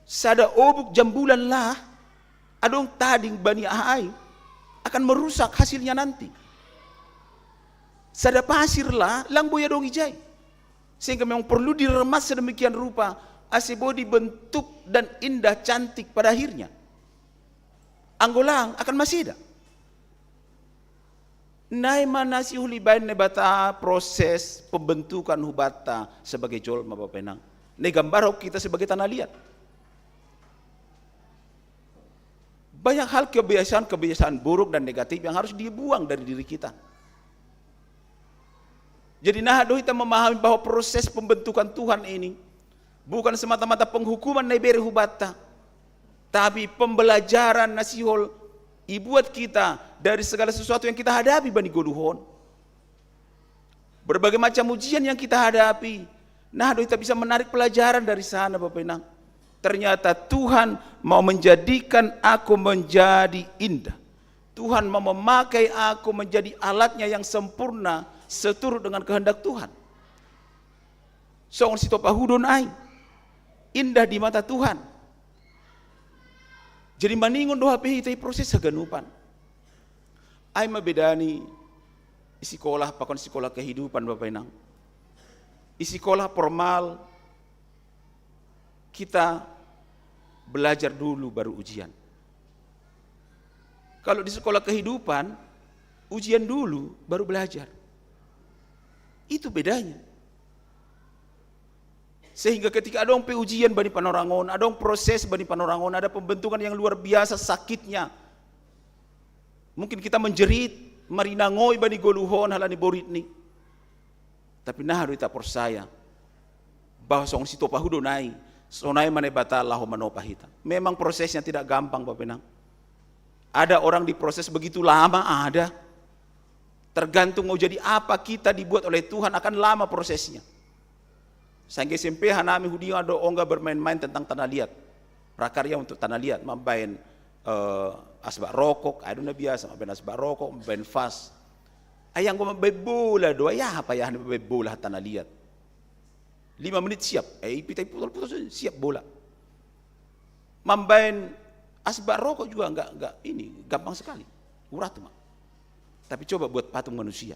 Sada obuk jambulan lah, adong tading bani ahai akan merusak hasilnya nanti. Sada pasir lah, lang boya dong ijai. Sehingga memang perlu diremas sedemikian rupa, asibo dibentuk dan indah cantik pada akhirnya. Anggolang akan masih ada. Nai mana si hulibain nebata proses pembentukan hubata sebagai jolma Bapak Enang. Ne gambar kita sebagai tanah liat. Banyak hal kebiasaan buruk dan negatif yang harus dibuang dari diri kita. Jadi nah kita memahami bahwa proses pembentukan Tuhan ini bukan semata-mata penghukuman neberi hubata, tapi pembelajaran nasihol ibuat kita dari segala sesuatu yang kita hadapi bani goluhon. Berbagai macam ujian yang kita hadapi, nah kita bisa menarik pelajaran dari sana Bapak Enang. Ternyata Tuhan mau menjadikan aku menjadi indah. Tuhan mau memakai aku menjadi alatnya yang sempurna seturut dengan kehendak Tuhan. Songon sito pahudon ai indah di mata Tuhan. Jadi maningon doa pehitai proses seganupan. Ai mabedani sekolah pakon sekolah kehidupan Bapak Inang. Sekolah formal kita belajar dulu baru ujian. Kalau di sekolah kehidupan ujian dulu baru belajar. Itu bedanya. Sehingga ketika ada ujian bani panorangon, ada proses bani panorangon, ada pembentukan yang luar biasa sakitnya. Mungkin kita menjerit, marinangoi bani goluhon halani borit ni. Tapi nah harus kita percaya bahwa song si topahudo nai, sonai mane bata lahu manopahita. Memang prosesnya tidak gampang Bapak Penang. Ada orang diproses begitu lama, ada. Tergantung mau jadi apa kita dibuat oleh Tuhan akan lama prosesnya. Sampai SMP hanami hudi ada onga bermain-main tentang tanah liat. Prakarya untuk tanah liat, main asbak rokok, ada biasa, main asbak rokok, main fast. Ayang gua main bola doa ya apa ya main bola tanah liat. 5 menit siap, pitai putus siap bola. Main asbak rokok juga enggak ini gampang sekali, urat mah. Tapi coba buat patung manusia,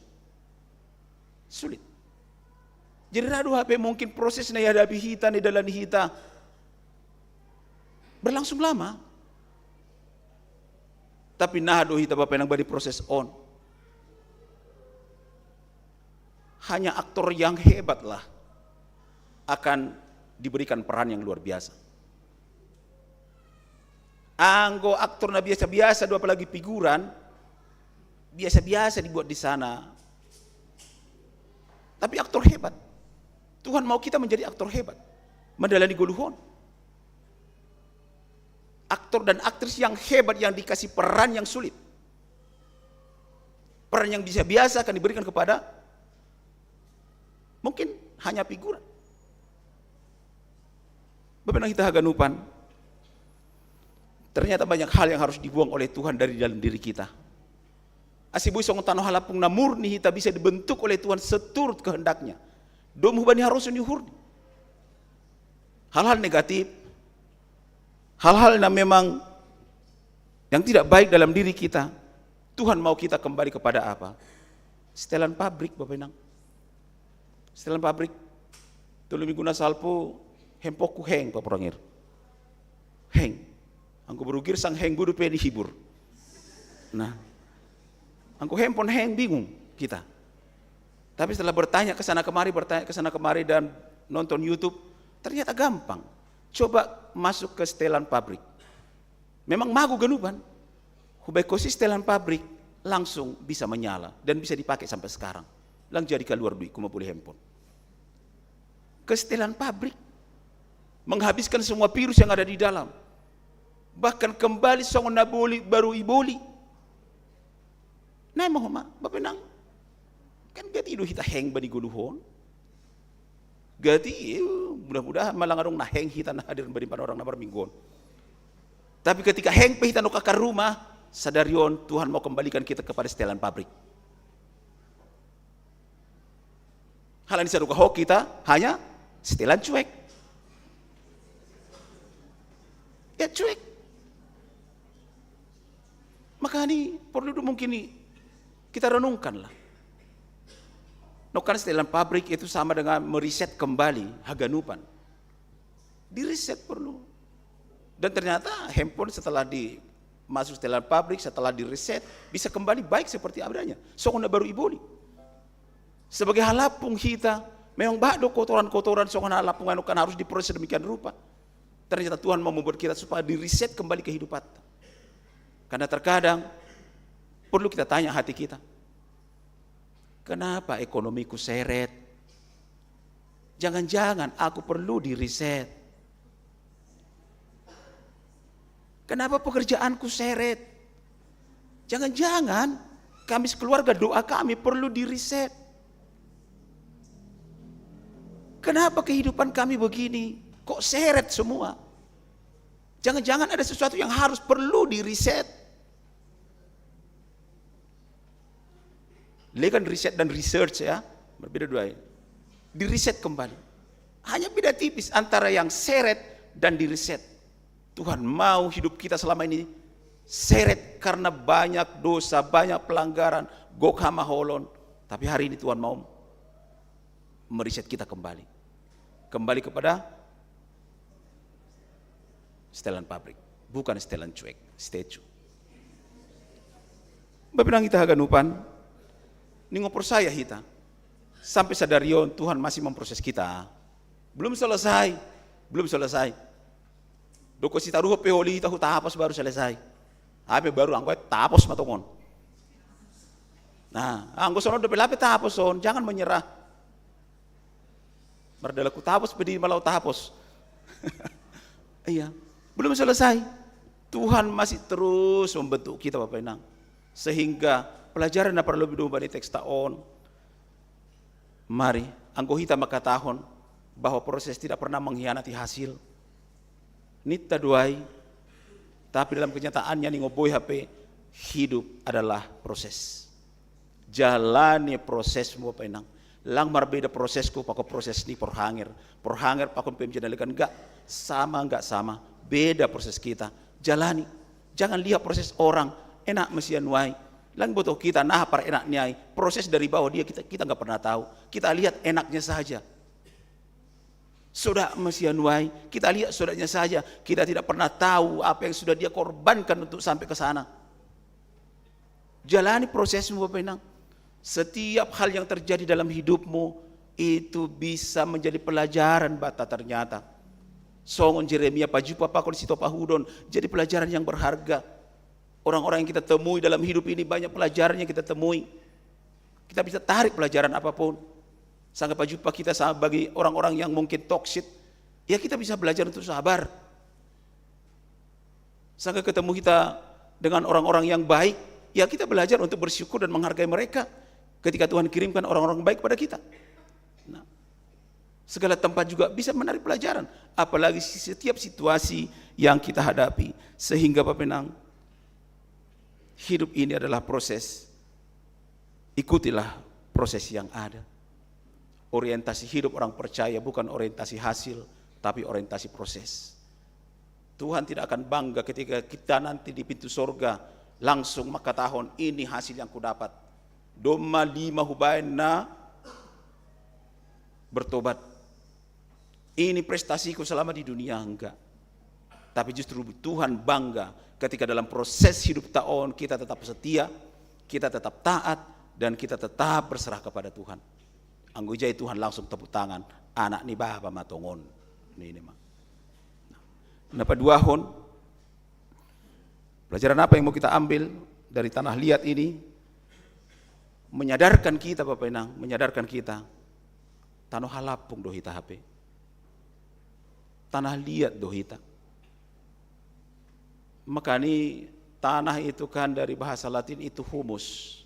sulit. Jadi radu HP mungkin prosesnya hadapi hita di dalam hita berlangsung lama. Tapi nado hita Bapak yang bari proses on. Hanya aktor yang hebatlah akan diberikan peran yang luar biasa. Anggo aktor na biasa-biasa dua apalagi figuran biasa-biasa dibuat di sana. Tapi aktor hebat. Tuhan mau kita menjadi aktor hebat, mendalani goluhon. Aktor dan aktris yang hebat yang dikasih peran yang sulit. Peran yang biasa akan diberikan kepada mungkin hanya figuran. Bapak kita haganupan. Ternyata banyak hal yang harus dibuang oleh Tuhan dari dalam diri kita. Asibu song tanah halapung na murni kita bisa dibentuk oleh Tuhan seturut kehendaknya. Domu bani harus nyuhur. Hal-hal negatif, hal-hal yang memang yang tidak baik dalam diri kita, Tuhan mau kita kembali kepada apa? Setelan pabrik Bapak Inang. Setelan pabrik. Tulu miguna salpo hempoku heng Pak Prangir. Heng. Angku berugir sang heng budu pe dihibur. Nah, angku handphone heng bingung kita. Tapi setelah bertanya ke sana kemari dan nonton YouTube, ternyata gampang. Coba masuk ke setelan pabrik. Memang magu genuban. Hubekosi setelan pabrik langsung bisa menyala dan bisa dipakai sampai sekarang. Lang jadi keluar duit kuma boleh handphone. Ke setelan pabrik menghabiskan semua virus yang ada di dalam. Bahkan kembali song naboli baru iboli. Nah mohon Bapak Nang. Kan gati itu kita heng bani guluhon. Gati mudah-mudahan malangarong na heng kita na hadir bani pan orang na minggon. Tapi ketika heng pe kita no kakar rumah, sadarion Tuhan mau kembalikan kita kepada setelan pabrik. Hal ini saduka hok kita hanya setelan cuek. Ya cuek. Maka ini perlu mungkin kita renungkanlah. No kan setelan pabrik itu sama dengan meriset kembali haganupan. Diriset perlu. Dan ternyata handphone setelah masuk setelan pabrik, setelah diriset bisa kembali baik seperti adanya. Sokona baru iboli. Sebagai halapung kita, memang bado kotoran-kotoran sokona halapung anu kan harus diproses demikian rupa. Ternyata Tuhan mau membuat kita supaya diriset kembali kehidupan. Karena terkadang perlu kita tanya hati kita. Kenapa ekonomiku seret? Jangan-jangan aku perlu diriset. Kenapa pekerjaanku seret? Jangan-jangan kami sekeluarga doa kami perlu diriset. Kenapa kehidupan kami begini? Kok seret semua? Jangan-jangan ada sesuatu yang harus perlu diriset. Lekan riset dan research ya, berbeda dua. Diriset kembali. Hanya beda tipis antara yang seret dan diriset. Tuhan mau hidup kita selama ini seret karena banyak dosa, banyak pelanggaran, gokhama holon. Tapi hari ini Tuhan mau meriset kita kembali. Kembali kepada setelan pabrik, bukan setelan cuek, statue. Bapinang kita haganupan, ningo persaya kita. Sampai sadarion Tuhan masih memproses kita. Belum selesai. Doko si taruh peoli tahu tapos baru selesai. Ape baru angko tapos matongon. Nah, angko sono de pelape tapos son, jangan menyerah. Mardalaku tapos pedi malau tapos. Iya, belum selesai. Tuhan masih terus membentuk kita Bapak Inang. Sehingga pelajaran na perlu bidu bani teks taon. Mari, angko hita makatahon bahwa proses tidak pernah mengkhianati hasil. Nita duai, tapi dalam kenyataannya nih ngoboy HP, hidup adalah proses. Jalani proses semua penang. Lang marbeda prosesku pakai proses ni porhanger pakai pemjenalikan enggak sama, beda proses kita. Jalani, jangan lihat proses orang enak mesian wai. Lang butuh kita nah par enak niai. Proses dari bawah dia kita nggak pernah tahu. Kita lihat enaknya saja. Sudah mesian wai, kita lihat sudahnya saja. Kita tidak pernah tahu apa yang sudah dia korbankan untuk sampai ke sana. Jalani prosesmu Bapak Inang. Setiap hal yang terjadi dalam hidupmu itu bisa menjadi pelajaran bata ternyata. Songon Jeremia pajupa pakon sito pahudon jadi pelajaran yang berharga. Orang-orang yang kita temui dalam hidup ini banyak pelajaran yang kita temui. Kita bisa tarik pelajaran apapun. Sangka pajupa kita bagi orang-orang yang mungkin toksik, ya kita bisa belajar untuk sabar. Sangka ketemu kita dengan orang-orang yang baik, ya kita belajar untuk bersyukur dan menghargai mereka. Ketika Tuhan kirimkan orang-orang baik pada kita. Nah, segala tempat juga bisa menarik pelajaran. Apalagi setiap situasi yang kita hadapi. Sehingga Bapak Inang, hidup ini adalah proses. Ikutilah proses yang ada. Orientasi hidup orang percaya bukan orientasi hasil, tapi orientasi proses. Tuhan tidak akan bangga ketika kita nanti di pintu sorga langsung maka tahun ini hasil yang kudapat. Doma 5 hubain na bertobat. Ini prestasiku selama di dunia, enggak. Tapi justru Tuhan bangga ketika dalam proses hidup taon kita tetap setia, kita tetap taat, dan kita tetap berserah kepada Tuhan. Anggujai Tuhan langsung tepuk tangan, anak ni bapa matongon. Ini mah. Napa duahon? Pelajaran apa yang mau kita ambil dari tanah liat ini? Menyadarkan kita Bapak Inang, menyadarkan kita tanah halapung dohita HP. Tanah liat dohita. Maka ini tanah itu kan dari bahasa Latin itu humus.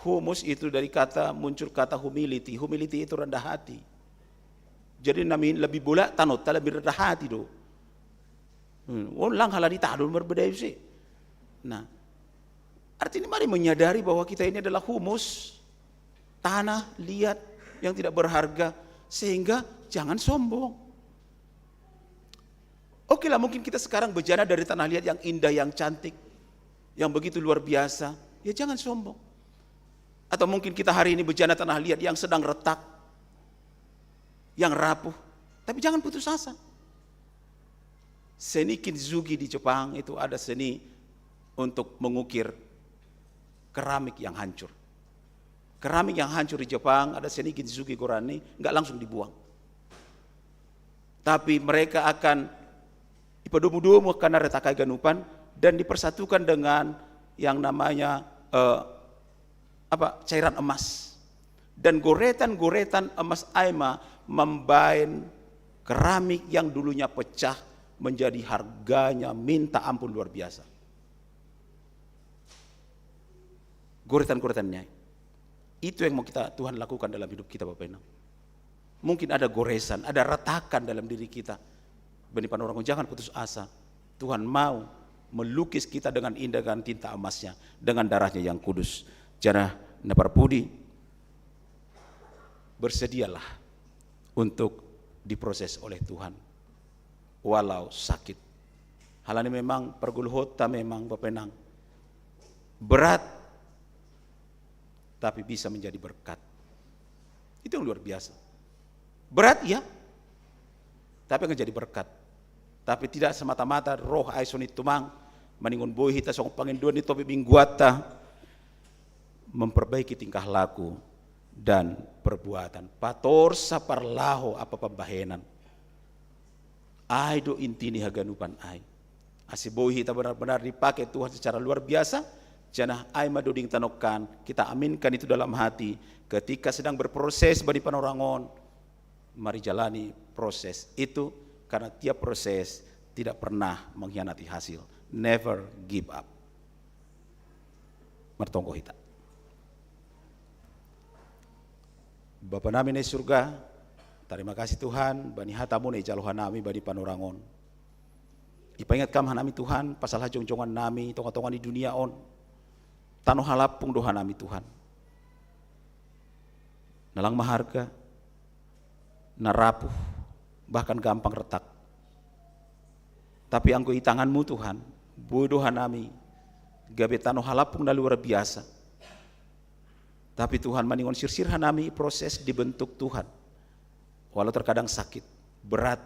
Humus itu dari kata muncul kata humility. Humility itu rendah hati. Jadi namin lebih bola tanot lebih rendah hati do. Lang halani tadul berbeda sih. Nah, artinya mari menyadari bahwa kita ini adalah humus, tanah liat yang tidak berharga, sehingga jangan sombong. Oke lah, mungkin kita sekarang berjana dari tanah liat yang indah, yang cantik, yang begitu luar biasa, ya jangan sombong. Atau mungkin kita hari ini berjana tanah liat yang sedang retak, yang rapuh, tapi jangan putus asa. Seni kintsugi di Jepang itu ada seni untuk mengukir keramik yang hancur. Keramik yang hancur di Jepang ada seni kintsugi gorani, enggak langsung dibuang. Tapi mereka akan ipadumu-dumu karena retakai ganupan dan dipersatukan dengan yang namanya cairan emas. Dan goretan-goretan emas aima membain keramik yang dulunya pecah menjadi harganya minta ampun luar biasa. Goretan-goretannya itu yang mau Tuhan lakukan dalam hidup kita Bapak Inang. Mungkin ada goresan, ada retakan dalam diri kita. Benipan orang, jangan putus asa. Tuhan mau melukis kita dengan indah dengan tinta emasnya, dengan darahnya yang kudus. Jana naparpudi, bersedialah untuk diproses oleh Tuhan, walau sakit. Hal ini memang pergulhota memang Bapak Inang berat. tapi bisa menjadi berkat. Itu yang luar biasa. Berat ya, tapi akan jadi berkat. Tapi tidak semata-mata roh aison itu mang maningon boy hita song panginduan itu topi mingguata memperbaiki tingkah laku dan perbuatan. Pator saparlaho apa pembahenan. Ai do intini haganupan ai. Asiboy hita benar-benar dipakai Tuhan secara luar biasa. Janah ai madoding tanokan, kita aminkan itu dalam hati. Ketika sedang berproses bani panorangon, mari jalani proses itu, karena tiap proses tidak pernah mengkhianati hasil. Never give up. Mertongko hita. Bapa nami di surga, terima kasih Tuhan, bani hatamu ni jaluhan nami bani panorangon. Ipaingat kam hanami Tuhan, pasal hajong-jongan nami, tonga-tonga di dunia on. Tano halapung doha nami Tuhan. Nalang maharga, narapuh, bahkan gampang retak. Tapi anggo tanganmu Tuhan, bodoh nami, gabe tano halapung na luar biasa. Tapi Tuhan maningon sir-sir nami proses dibentuk Tuhan. Walau terkadang sakit, berat.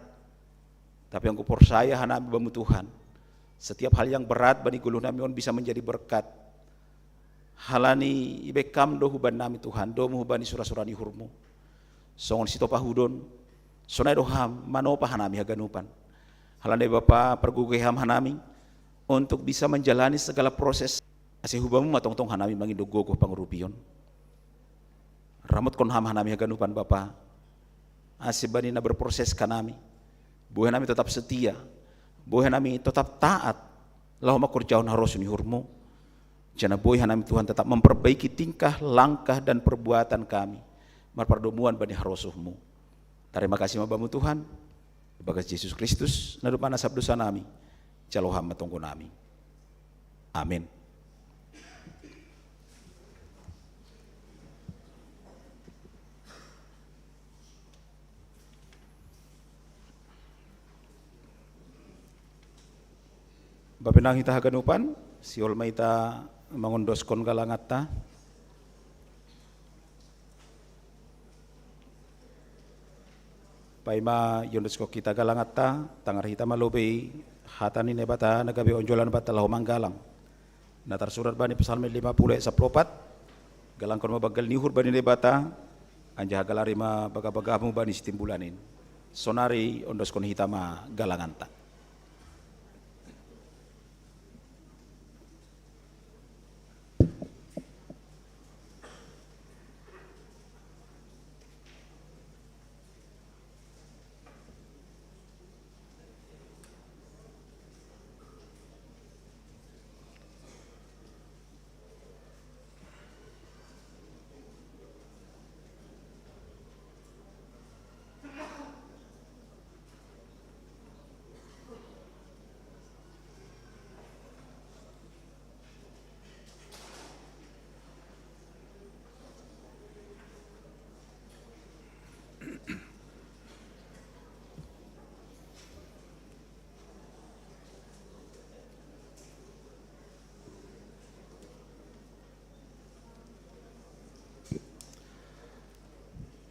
Tapi anggo percaya hanami bamu Tuhan. Setiap hal yang berat bani guluh nami on bisa menjadi berkat. Halani ibekam do huban nami Tuhan, do muhubani surah-surani hurmu. Songon sito pahudon, sonai doham manopa hanami haganupan. Halani Bapa pergugeham hanami untuk bisa menjalani segala proses. Asih hubamu matong-tong hanami mangindo gogoh pangurupion. Ramut kon ham hanami haganupan Bapa. Asih bani na berproses kanami. Buah nami tetap setia. Buah nami tetap taat. Lahu makurjaun harus ni hurmu. Jana boy hanami Tuhan tetap memperbaiki tingkah, langkah dan perbuatan kami. Marpardomuan bani harosuhmu. Terima kasih mabamu Tuhan. Bagas Yesus Kristus, nadupana sabdosa nami. Jaloham matungku nami. Amin. Bapinang hita haganupan, siol maita mangondoskon galangata. Paima yondosko kita galangata, tangar hita malobe hatani nebata nagabe onjolan bata lahu manggalang. Natar surat bani psalm 50 saplopat, galang kon mabagal nihur bani nebata, anjah galarima baga-bagamu bani sitimbulanin. Sonari ondoskon hita ma galanganta.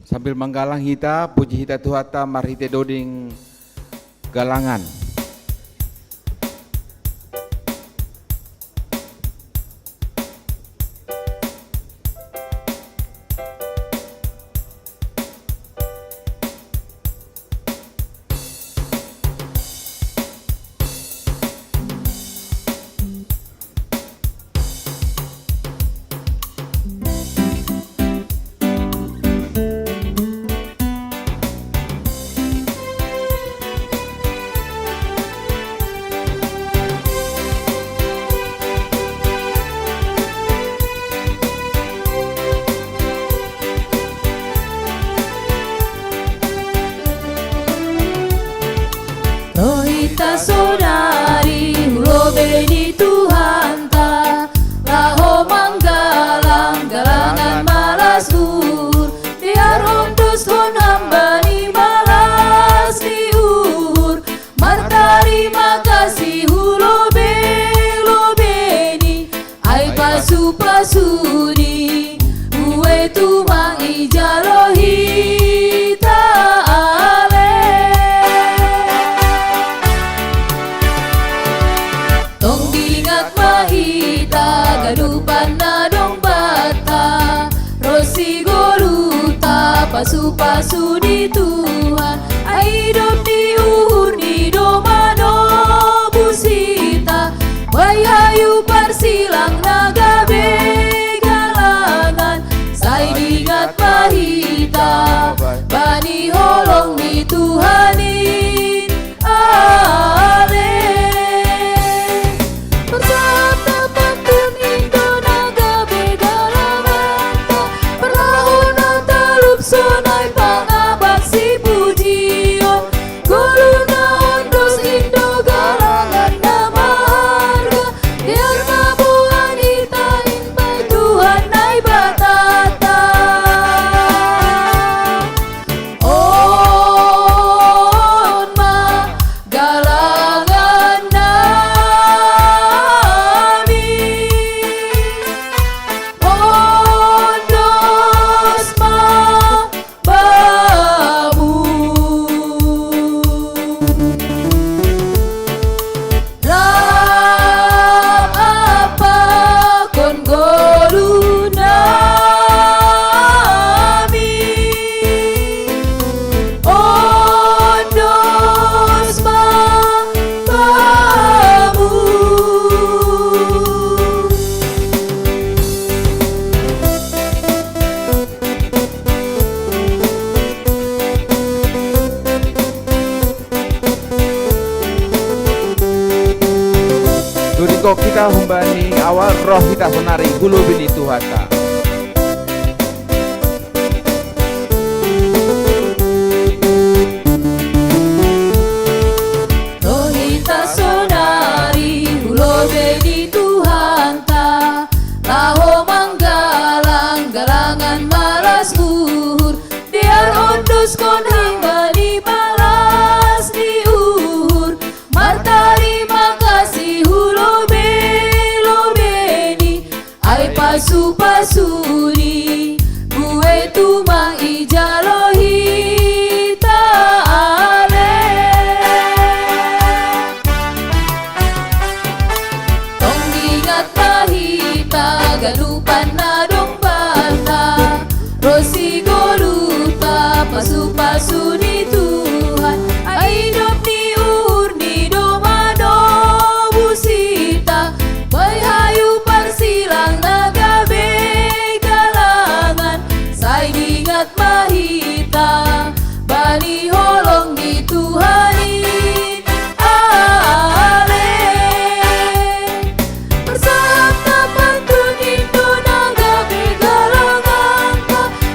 Sambil menggalang hita, puji hita Tuhata marhite doding galangan. pasu-pasu di Tuhan, hidup di uhur di domano busita, bayayu parsilang naga begalangan, saya ingat mahita, bani holong di Tuhanin, ale. Bersama pantun Indo naga begalangan, perlahunan talup sonai pangabak si pujion, guluna ondos Indo galangan nama harga, biar mabuan itain pai Tuhan nai batata. On ma galangan nami, ondos ma babu. Ram apa kon golu nami, ondos ma babu. Duriko kita humbani awal roh kita sonari gulu bini Tuhata. Rohita sonari hulo beni Tuhanta, laho manggalang galangan malas uhur, biar ondos kon hambani malas di uhur, martari makasih hulo beni, ai pasu-pasuni, gue tumang ijalohita ale. Tong ingat mahita, galupan na dombana, rosi goluta, pasu-pasu ni Tuhan, hidup di uhur di domano busita, bayayu parsilang naga begalangan, saya ingat mahita, bani holong di Tuhanin, ale. Bersama pantun Indo naga begalangan,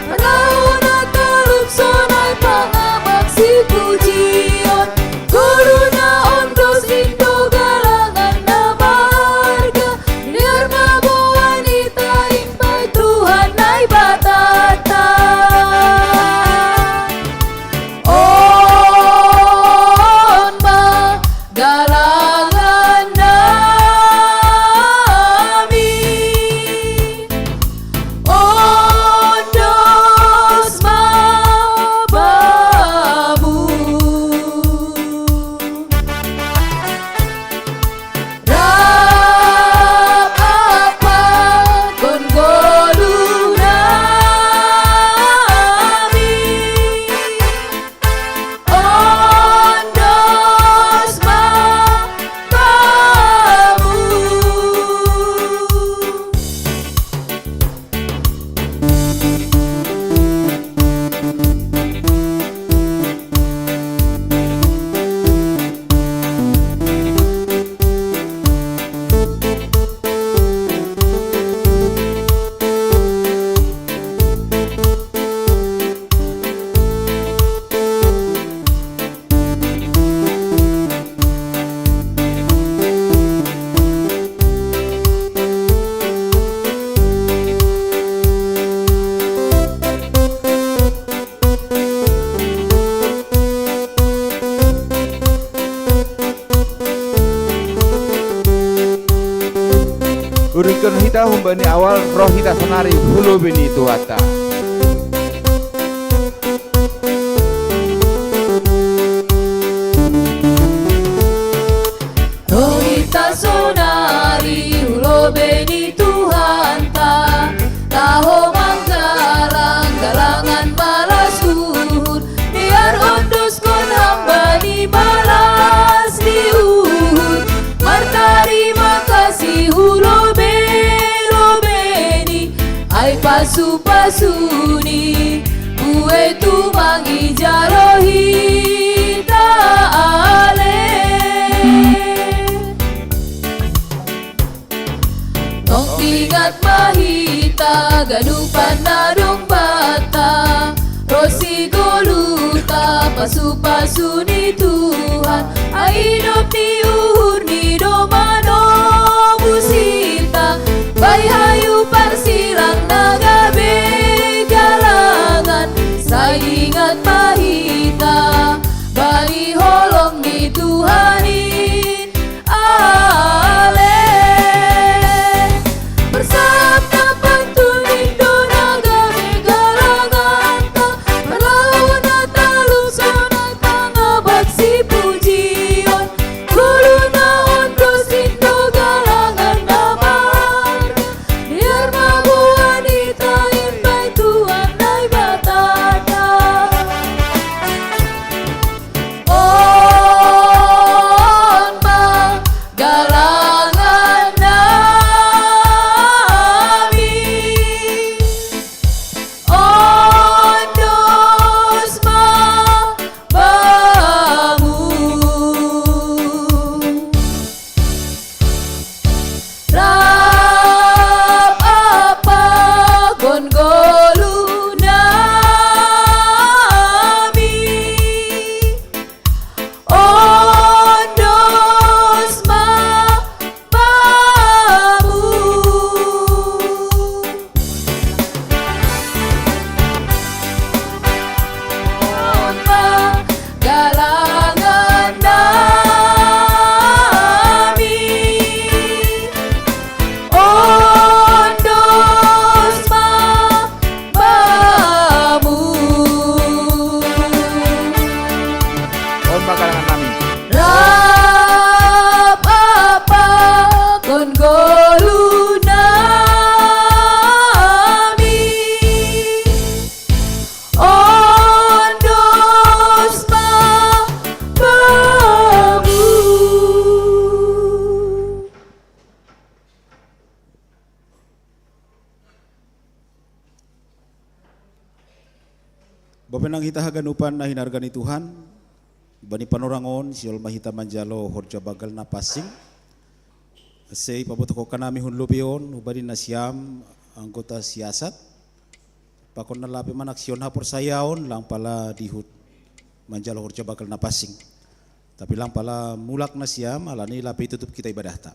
perlahunan talup sonai pangabak si pujion, guluna ondos Indo galangan nama harga, biar mabuan itain pai Tuhan nai batata. On ma galangan nami, ondos ma babu. Rap apa kon golu nami, ondos ma babu. Duriko kita humbani awal roh kita sonari gulu bini Tuhata. Rohita sonari hulo beni Tuhanta, laho manggalang galangan malas pasu-pasuni bue tu mangi jarohi taale tong ingat mahita gadupan nadong bata rosi goluta pasu-pasuni Tuhan aidop ni uhur ni domano busita bai hayu parsilang nagabe galangan saingat mahita bali holong ni Tuhanin ale bersabda pantunin nagabe galangan ta berlawan talung sonat pangabak si pujion gulu naon dosindo galangan namar biar mabuan itain bai Tuhan nai batada on ma galangan nami on dos ma bamu rap apa gon golu nami on dos ma bamu on ma galangan nami on dos ma bamu On makalangan kami. rap apa kon golu nami on dos ma bamu Bapenang hita haganupan na hinargani Tuhan, bani panorangon siol mahita manjalo horja bagal na pasing. Sei pabotoko kanami hun lubion ubani na siam anggota siasat. Pakon na lapi man aksyon hapor sayaon lang pala dihut manjalo horja bagal na pasing. Tapi lang pala mulak na siam alani lapi tutup kita ibadah ta.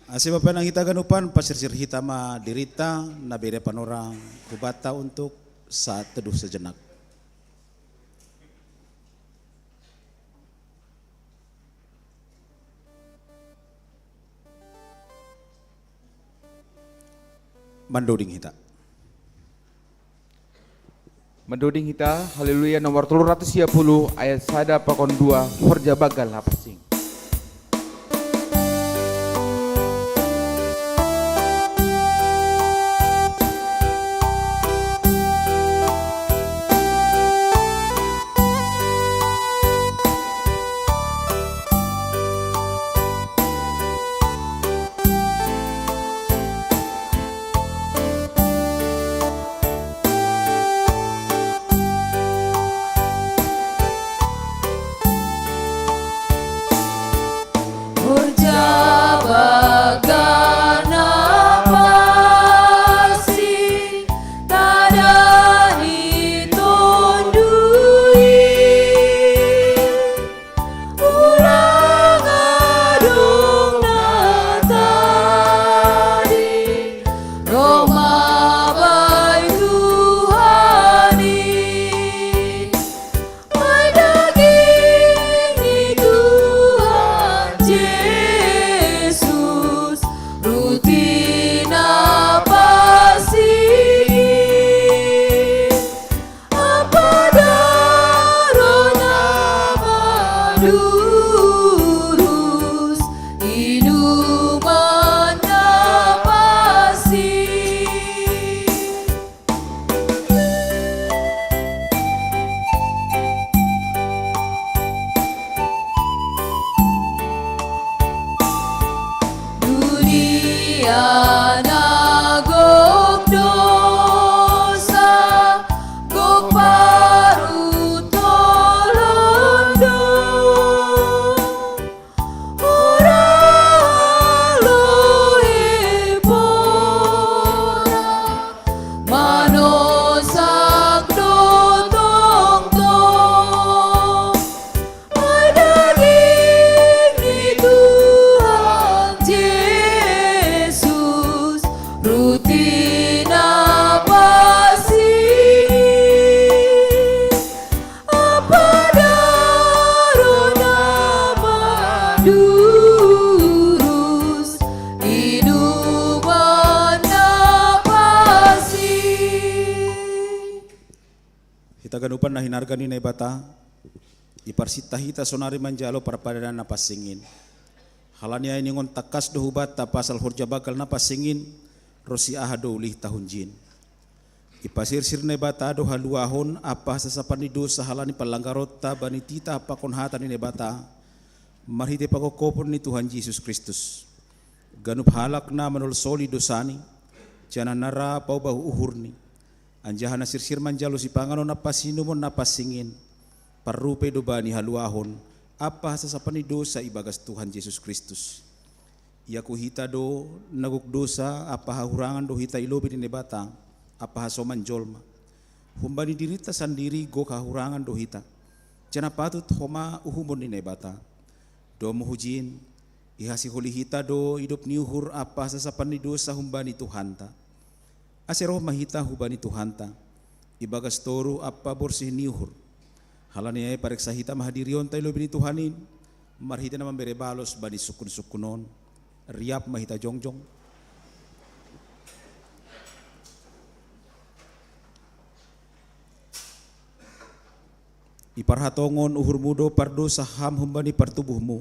Ase bapenang hita ganupan pasirsir hita ma dirita na bere panorang kubata untuk saat teduh sejenak. Mandoding hita. Mendoding kita, haleluya nomor 310 ayat 1 pakon 2 horja bagal lapasing. hita ganupan na hinarga ni Nebata, iparsita hita sonari manjalo parpadanan na pasingin. Halania ini ngon takas dohubat ta pasal horja bakal na pasingin, rosi ahado ulih tahunjin. Ipasirsir Nebata do haluahon apa sasapan ni dosa halani palanggarot ta bani tita pakon hata ni Nebata, marhite pakokopon ni Tuhan Yesus Kristus. Ganup halak na manulsoli dosani, jana nara pau bahu uhurni. Anjahan na sirsir manjalo si pangano na pasinumon na pasingin, parupe do bani haluahon, apa sasapan ni dosa ibagas Tuhan Yesus Kristus. Ia kuhita do naguk dosa, apa hahurangan do hita ilobi ni Nebata, apa hasoman jolma. Humbani dirita sandiri go kahurangan do hita. Jana patut homa uhumon ni Nebata. Do muhujin, ihasi huli hita do hidup niuhur apa sasapan ni dosa humbani Tuhanta. Aseroh mahita hubani Tuhanta, ibagas toru apa borsih niuhur. Halani ay pareksa hita mahadirion tayo lobi ni Tuhanin, marhita naman berebalos bani sukun-sukunon, riap mahita jongjong. Iparhatongon uhur mudo pardo saham humbani partubuhmu,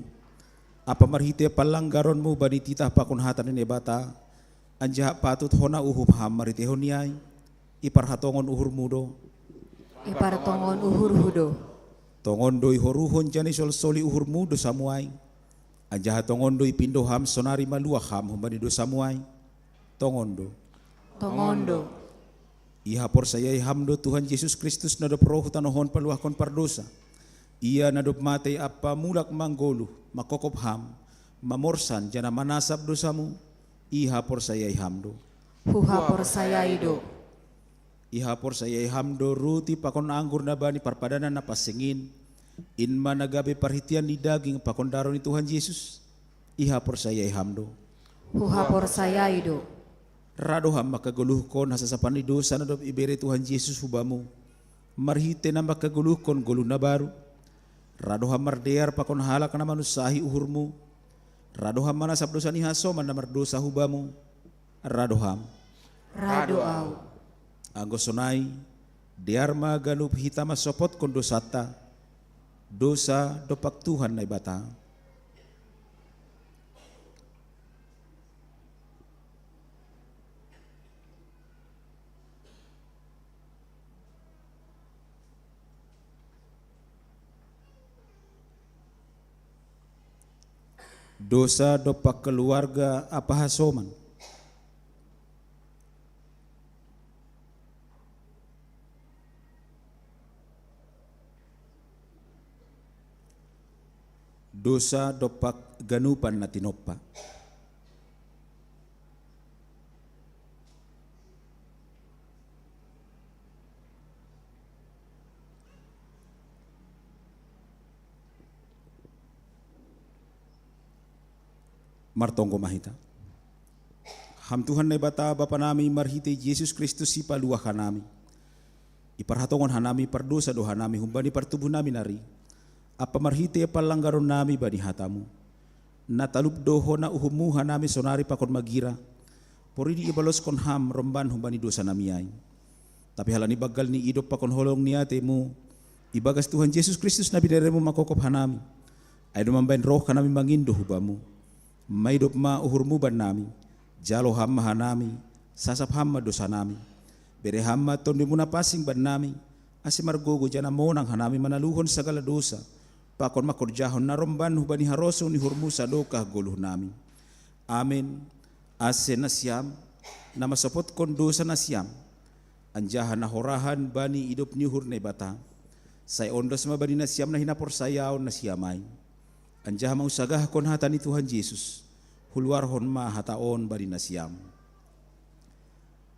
apa marhite palanggaronmu bani titah pakon hatan ni Nebata, anjah patut hona uhum ham marite honiai, iparhatongon uhur mudo, Ipartongon uhur hudo. tongon doi horuhon jani sol soli uhur mudo samuai, anjah tongon doi pindo ham sonari malua ham humbani do samuai, tongondo. Tongondo. Iha por saya hamdo Tuhan Yesus Kristus nadop roh tanohon paluahkon pardosa. Ia nadop matay apa mulak manggolu, makokop ham, mamorsan jana manasab dosamu. Iha por saya hamdo. Huha por saya ido. Iha por saya hamdo ruti pakon anggur na bani parpadanan na pasingin. Inma nagabe parhitian di daging pakon daro ni Tuhan Yesus. Iha por saya hamdo. Huha por saya ido. Rado ham makaguluhkon hasasapan ni dosa na dob ibere Tuhan Yesus hubamu. Marhite na makaguluhkon gulu na baru. Rado ham mardear pakon halak na manusahi uhurmu. Rado ham manasab dosa ni hasoman na mardosa hubamu. Rado ham. Rado au. Angosonai diarma ganup hitama sopot kon dosata. Dosa dopak Tuhan na ibata. Dosa dopak keluarga apa hasoman. Dosa dopak ganupan na tinoppa. Martonggo mahita. Ham Tuhan na bata bapa nami marhite Yesus Kristus si paluah hanami. Iparhatongon hanami pardosa do hanami humbani partubuh nami nari. Apa marhite palanggaron nami bani hatamu. Natalub doho na uhumu hanami sonari pakon magira. Poridi ibalos kon ham romban humbani dosa nami ay. Tapi halani bagal ni idop pakon holong niatemu. Ibagas Tuhan Yesus Kristus na bineremu makokop hanami. Ay dumambain roh kanami mangindo hubamu. Maidop ma uhurmu ban nami, jalo hamma hanami, sasap hamma dosa nami, bere hamma tondi muna pasing ban nami, asimar gogo jana monang hanami manaluhon segala dosa, pakon makorjahon naromban hubani haroso ni hurmu sadokah goluh nami. Amin. Ase nasyam, nama sopot kon dosa nasyam, anjahan nahorahan bani idop nyuhur nebata, say ondos mabani nasyam na hinapor sayaw nasyamay. Anjah mau sagah kon hatani Tuhan Yesus, huluar hon ma hataon bari nasyam.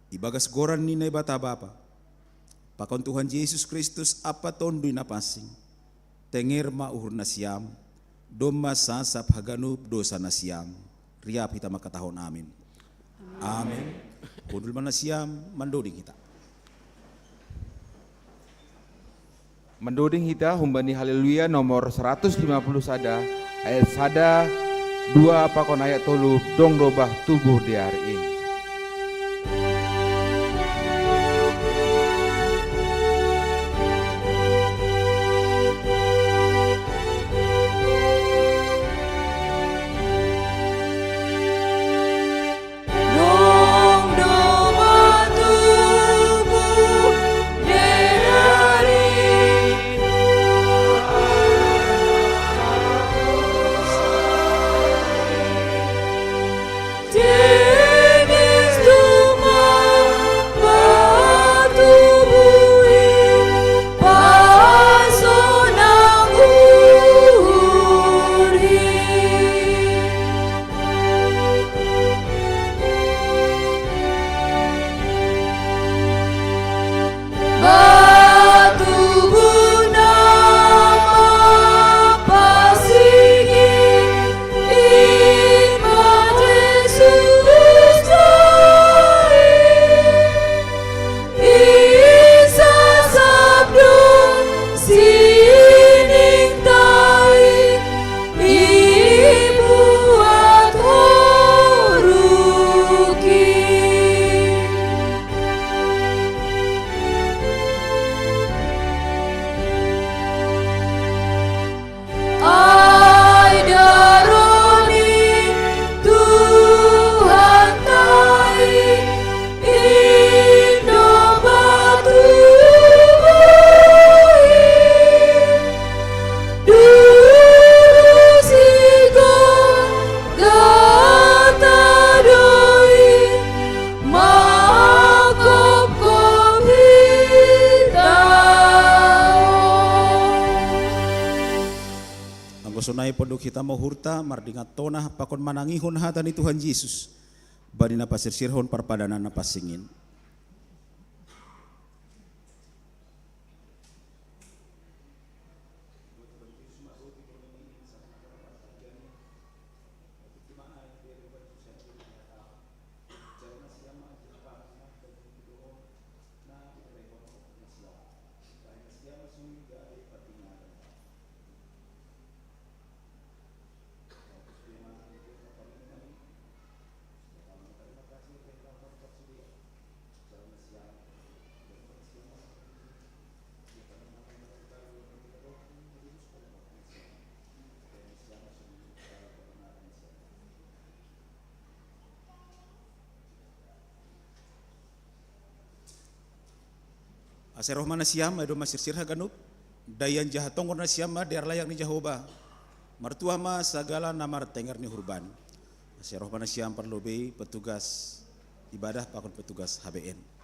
Ibagas goran ni na bata bapa, pakon Tuhan Yesus Kristus apa tondoy na pasing, tenger ma uhur nasyam, doma sasap haganup dosa nasyam, riap hita makatahon amin. Amin. Kundul manasyam mandoding kita. Mendoding kita humbani haleluya nomor 150 sada ayat sada 2 pakon ayat tolu dong robah tubuh di hari ini. sonai pondok kita mau hurta mardingat tonah pakon manangihon hatani Tuhan Yesus. Bani napa sirsirhon parpadanan napa singin. Aseroh mana siam edo masir sirha ganup dayan jahatongor na siam der layak ni Jehovah martua ma sagala namar tengar ni hurban. Aseroh mana siam perlobe petugas ibadah pakon petugas HBN.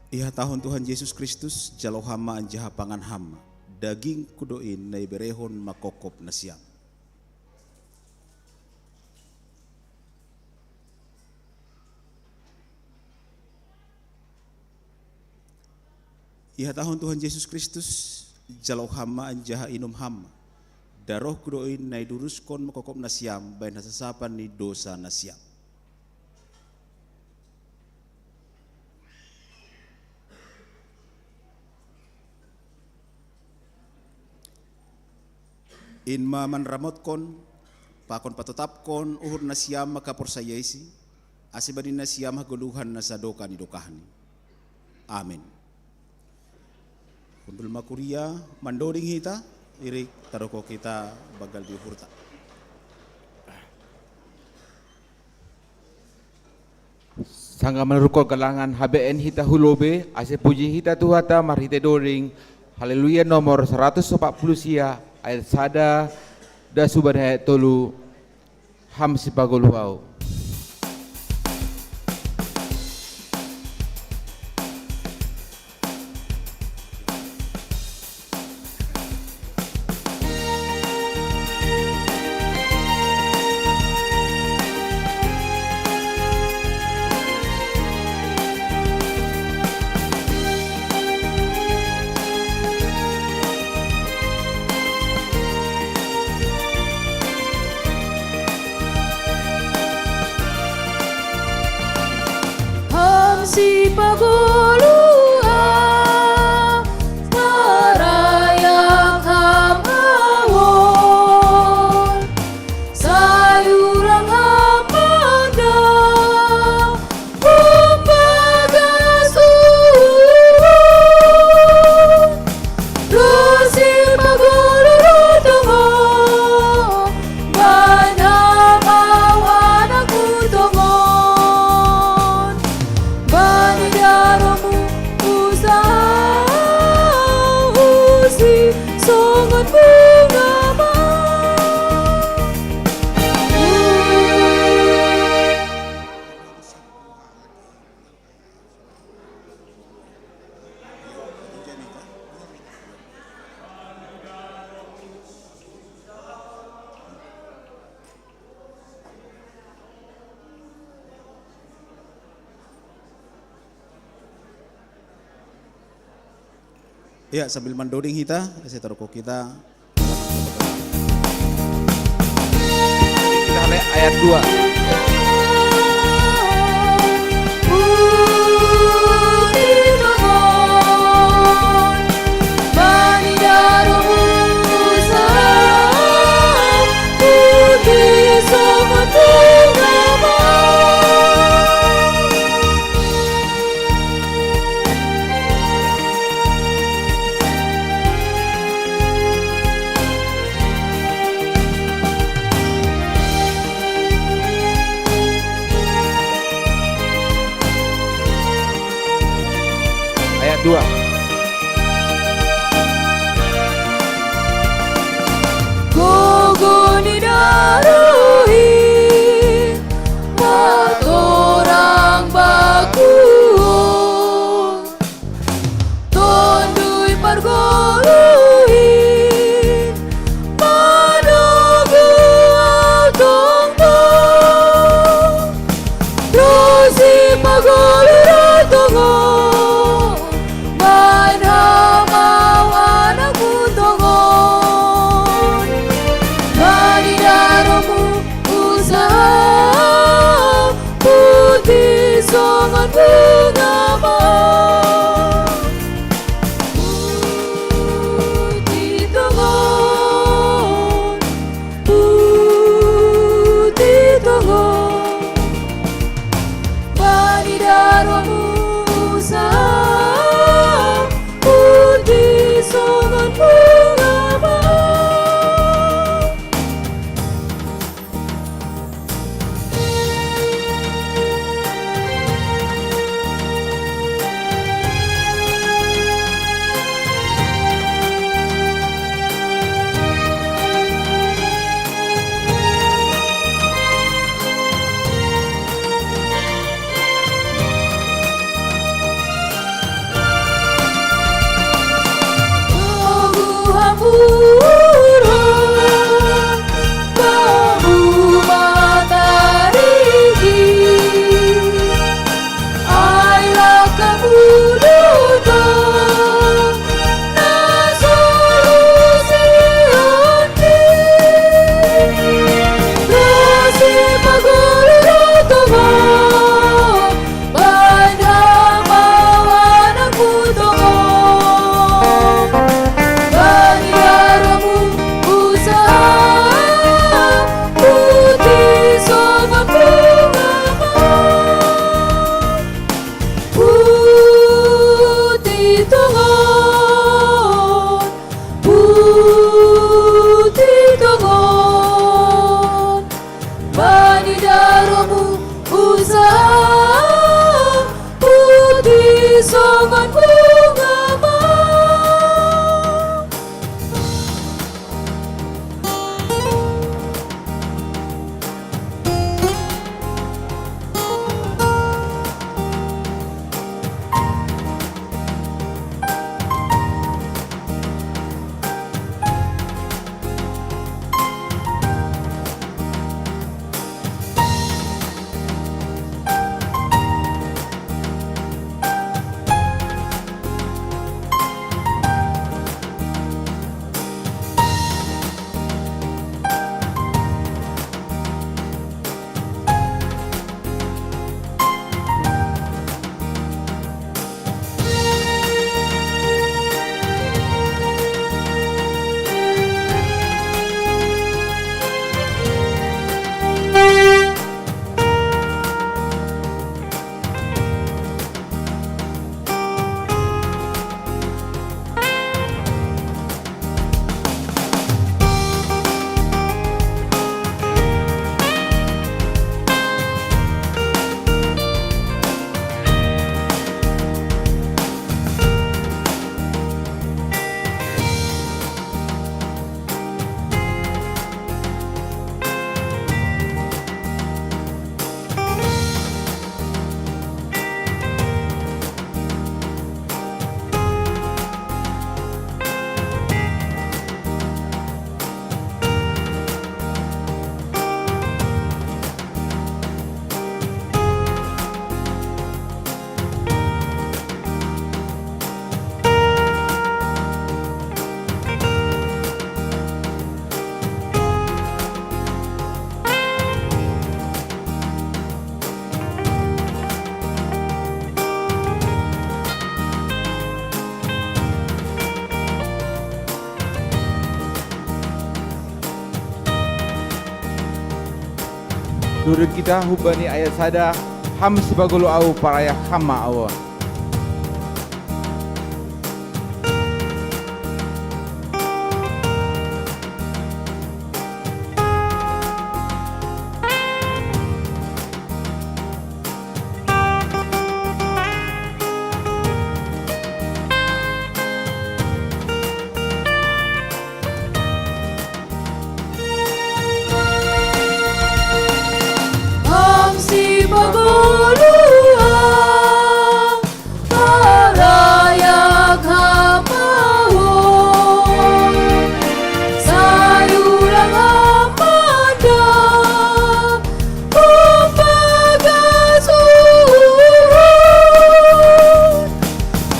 Iha tahun Tuhan Yesus Kristus jalo hama anjaha pangan hama daging kudoin na iberehon makokop na siam. Iha tahun Tuhan Yesus Kristus jalo hama anjaha inum hama daroh kudoin na iduruskon makokop na siam bain hasasapan ni dosa na siam. Inma man ramotkon, pakon patotapkon, uhur na siyam makaporsayaisi, asibanin na siyam haguluhan na sadoka ni dokahani. Amin. Kundul makuria, mandoring hita, irik taroko kita bagal diuhurta. Sangga meneruko gelangan HBN hita hulobe, ase puji hita tuhata marhite doring, haleluya nomor 140 sia, ayat sada da subhanaya tolu ham sipagoluhau. Si pagulua tarayak hamawon sayurang hamada umpagasuhun lusi pagulua tungo banamaw anak utongo Banidaramu usaha usi songon bunga Ya, sambil mandoring kita, saya taruh kita. Kita lihat ayat 2. Ayat 2. Gogoni daruhi matorang baku tondui pargoluhi manogu altongto dosi pagolu ratongo banamaw anak utongon Banidaramu usaha putih songon bunga urang Kamu matahari Ailah kamu datang Na solusi hati Kasih pagulong Tuhan Banyaman aku tolong Banyaramu usaha Putih sobat Putih tongon Putih tongon Banidaramu usaha Putih sobat bunga Nurut kita hubani ayat sada ham sebagulu au paraya hama awon. Hamsi paguluang Parayak hamawon Sayulang hamada Umpagasuhun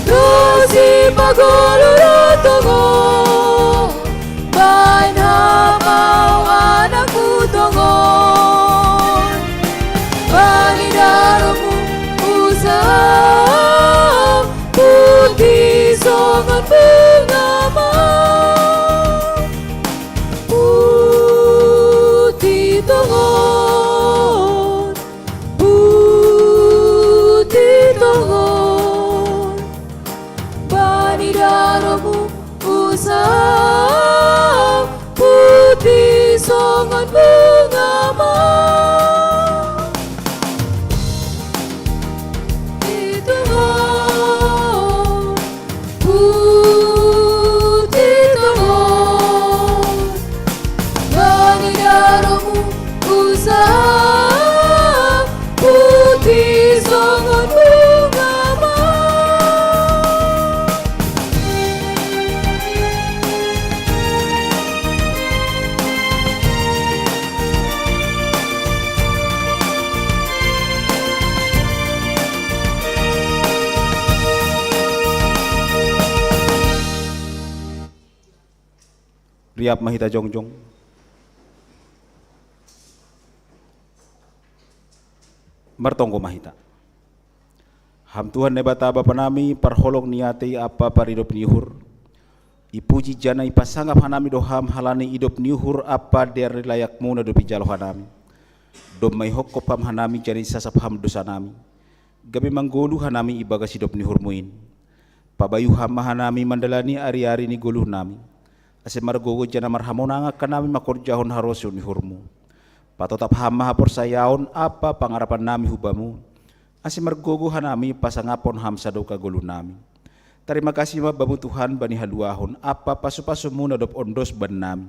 Dosi paguluratongo Bain hamaw anakku tongon Banidaramu usaha Putih songan bengama Putih tongon Putih tongon Banidaramu usaha Putih songan bengama Putih songon bungama riap mahita jongjong. Martonggo mahita. Ham Tuhan ne bata bapa nami parholong niate apa paridop niuhur. Ipuji jana ipasangap hanami doham halani idop niuhur apa der layak muna dopi jalo hanami. Dom mai hokko pam hanami jani sasap ham dosa nami. Gabi manggolu hanami ibagas idop niuhur muin. Pabayu ham hanami mandalani ari-ari ni goluh nami. Ase margogo jana marhamonanga kanami makorjahon harosun niuhurmu. Patotap ham maha porsayaon apa pangarapan nami hubamu. Ase margogo hanami pasangapon ham sadoka goluh nami. Terima kasih babu Tuhan bani haluahon apa pasu-pasu muna dop ondos ban nami.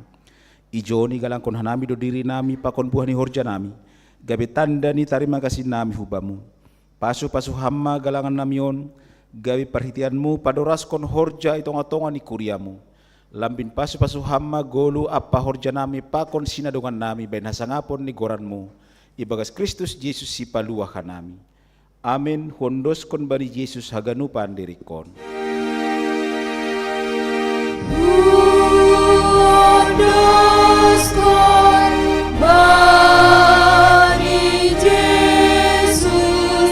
Ijoni galangkon hanami do diri nami pakon buah ni horja nami. Gabe tanda ni terima kasih nami hubamu. Pasu-pasu hamma galangan namion. Gabe perhatianmu padoraskon horja itonga-tonga ni kuriamu. Lambin pasu-pasu hamma golu apa horja nami pakon sinadongan nami ben hasangapon ni goranmu. Ibagas Kristus Yesus si paluah hanami. Amin. Hondoskon bani Yesus haganupan dirikon. Hondoskon bani Yesus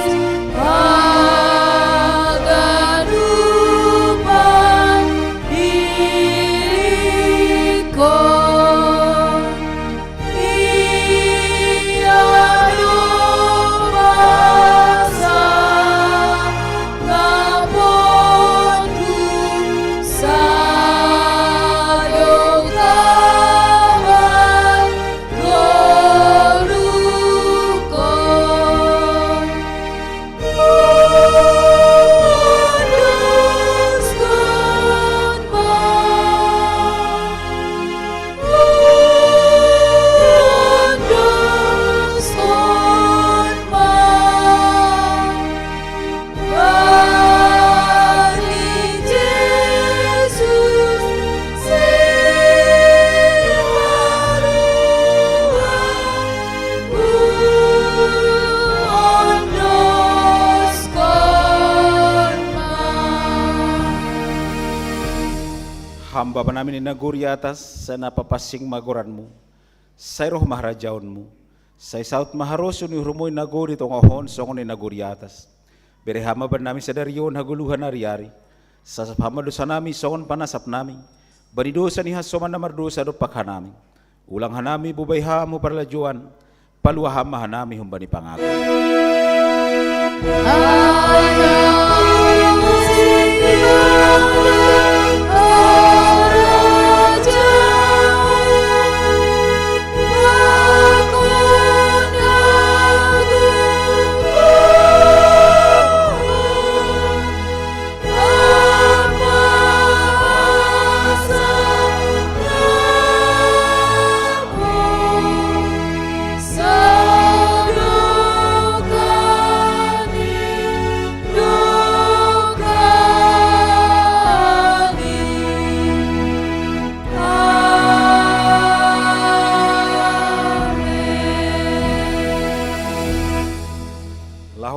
haganupan dirikon. Ia domasa ngaponku sayokawan golukon. Hondoskon bani Yesus Hamba panami ni naguri atas sana papasing magoranmu. Say roh maharajaonmu. Say saut maharoso ni hurumoy naguri tongohon songon ni naguri atas. Bere hama panami sadarion haguluhan ari-ari. Sasap hama dosa nami songon panasap nami. Bani dosa ni hasoman na mardosa do pakhanami. Ulang hanami bubay hamu parlajuan. Paluah hama hanami humbani pangako.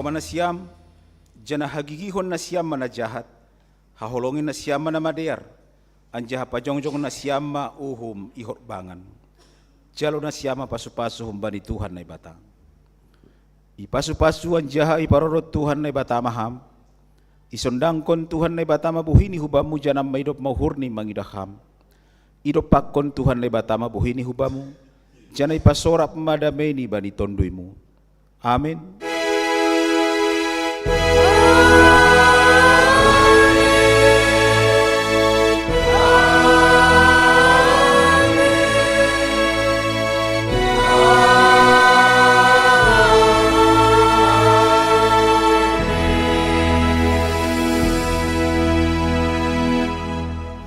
Mana siam, jana hagigihon na siam mana jahat, haholongin na siam mana madear, anjaha pajongjong na siam ma uhum ihot bangan, jalo na siam pasu-pasu humbani Tuhan na ibata. Ipasu-pasu anjaha iparorot Tuhan na ibata maham, isondangkon Tuhan na ibata mabuhini hubamu janam maidop mauhurni mangidaham, idopakon Tuhan na ibata mabuhini hubamu, jana ipasorap madameni bani tonduimu. Amin.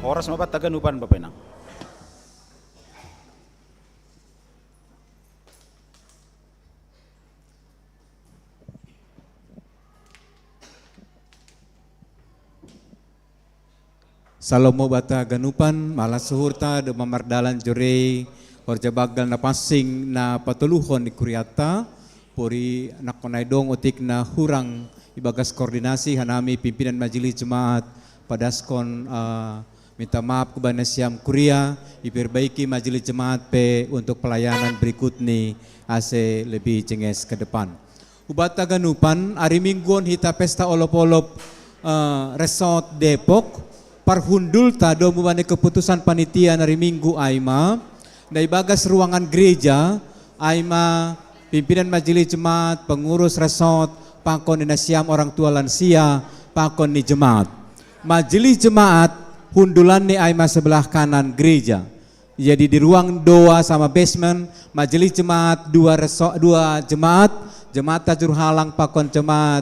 Horas mabat taganupan bapenang. Salomo bata ganupan malas suhurta de mamardalan jore horja bagal na pasing na patuluhon di kuriata puri nakonay dong utik na hurang ibagas koordinasi hanami pimpinan majelis jemaat padaskon minta maaf kepada Siam Kuria, diperbaiki majelis jemaat P untuk pelayanan berikutnya ase lebih cenges ke depan. Ubata ganupan, hari mingguan hita pesta olop-olop resort Depok, parhundul tado mubane keputusan panitia hari minggu Aima, dari bagas ruangan gereja, Aima pimpinan majelis jemaat, pengurus resort, pakon ni Siam orang tua lansia, pakon ni jemaat. Majelis jemaat hundulan ni Aima sebelah kanan gereja. Jadi di ruang doa sama basement, majelis jemaat dua jemaat, jemaat Tajur Halang pakon jemaat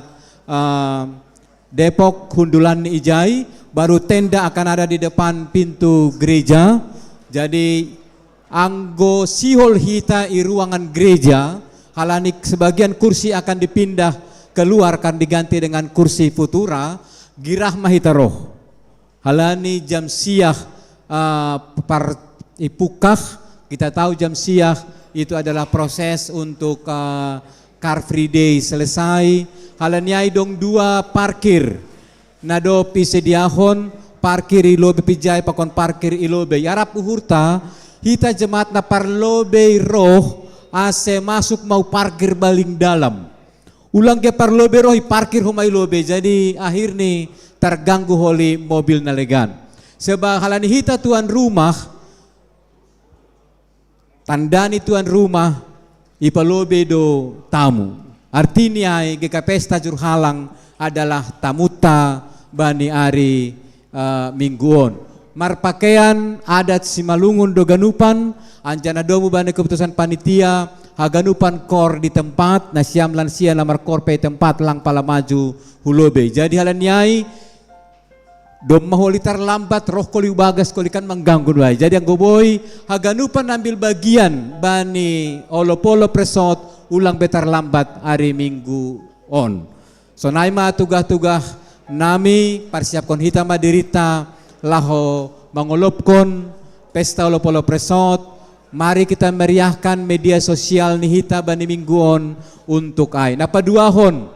Depok hundulan ni Ijai, baru tenda akan ada di depan pintu gereja. Jadi anggo sihol hita i ruangan gereja, halani sebagian kursi akan dipindah keluar, akan diganti dengan kursi futura, girah mahita roh. Halani jam siah par ipukah, kita tahu jam siah itu adalah proses untuk Car Free Day selesai. Halani ay dong dua parkir, nado pisediahon parkir ilobe pijay pakon parkir ilobe. Yarap uhurta hita jemaat na parlobe roh ase masuk mau parkir baling dalam. Ulang ke parlobe roh parkir humay lobe, jadi akhir nih terganggu oleh mobil nalegan. Sebab halani hita tuan rumah, tandani tuan rumah ipalobe do tamu. Artinya GK Pesta Tajur Halang adalah tamuta bani ari mingguon. Marpakaian adat Simalungun do ganupan, anjana domu bani keputusan panitia, haganupan kor di tempat, nasiam lansia lamar kor pe tempat lang pala maju hulobe. Jadi halaniai dom maholitar lambat roh koli bagas kolikan mengganggu doai. Jadi ang goboy haganupan ambil bagian bani olopolo presot ulang betar lambat hari minggu on. So naima tugah-tugah nami persiapkan hita madirita laho mangolopkon pesta olopolo presot. Mari kita meriahkan media sosial nihita bani minggu on untuk ai. Napaduahon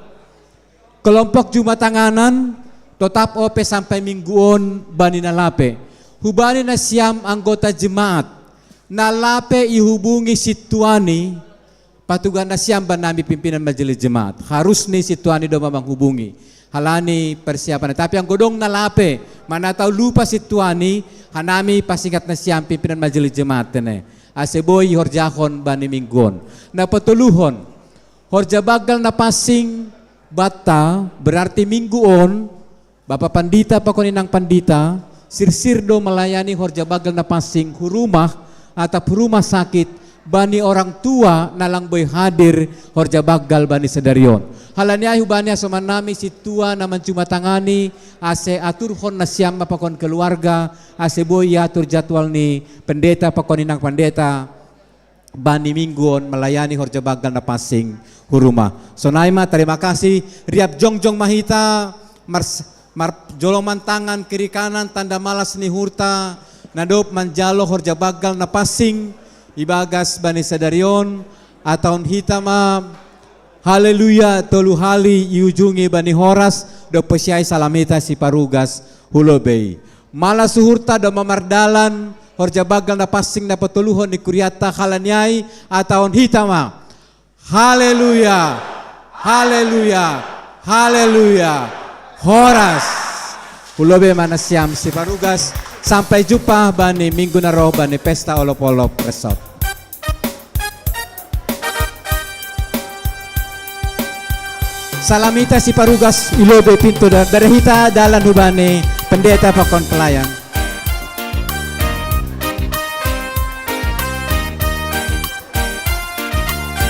kelompok Jumatanganan tetap ope sampai mingguon bani nalape. Hubani na siam anggota jemaat nalape ihubungi situani patugan na siam banami pimpinan majelis jemaat. Harus nih situani do mamang hubungi. Halani persiapan. Tapi ang godong nalape mana tahu lupa situani hanami pasingkat na siam pimpinan majelis jemaat ne. Aseboy horjakon bani mingguon. Na patuluhon horja bagal na pasing bata berarti mingguon. Bapak Pandita pakoninang Pandita sirsir do melayani horja bagal na pasing hurumah atau rumah sakit bani orang tua nalang boy hadir horja bagal bani sedarion. Halani ay hubani asomanami si tua naman Jumatangani ase atur hon na siyam pakon keluarga ase boy atur jadwal ni pendeta pakoninang pendeta bani mingguon melayani horja bagal na pasing hurumah. So naima terima kasih riap jongjong mahita joloman tangan kiri kanan tanda malas ni hurta nadop manjalo horja bagal na pasing ibagas bani sadarion atau hitama haleluya tolu hali iujungi bani horas do pesyai salamita si parugas hulobei malas hurta do mamardalan horja bagal na pasing na patuluhon ni kuriata halanyai atau hitama haleluya haleluya haleluya horas hulobe mana siam si parugas. Sampai jumpa bani minggu naro bani pesta olop-olop resort. Salamita si parugas ilobe pintu dan dari hita dalan hubani pendeta pakon pelayan.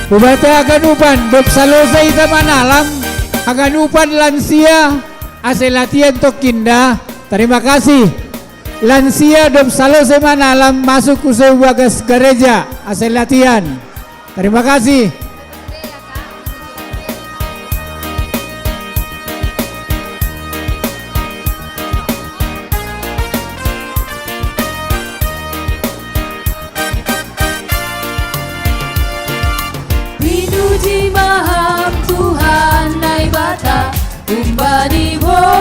Bubate aganupan bepsalosa ita manalam aganupan lansia ase latihan tokinda. Terima kasih. Lansia dom salo semanalam masuk usai bagas gereja ase latihan. Terima kasih. Pinuji maham Tuhan naibata umbani bo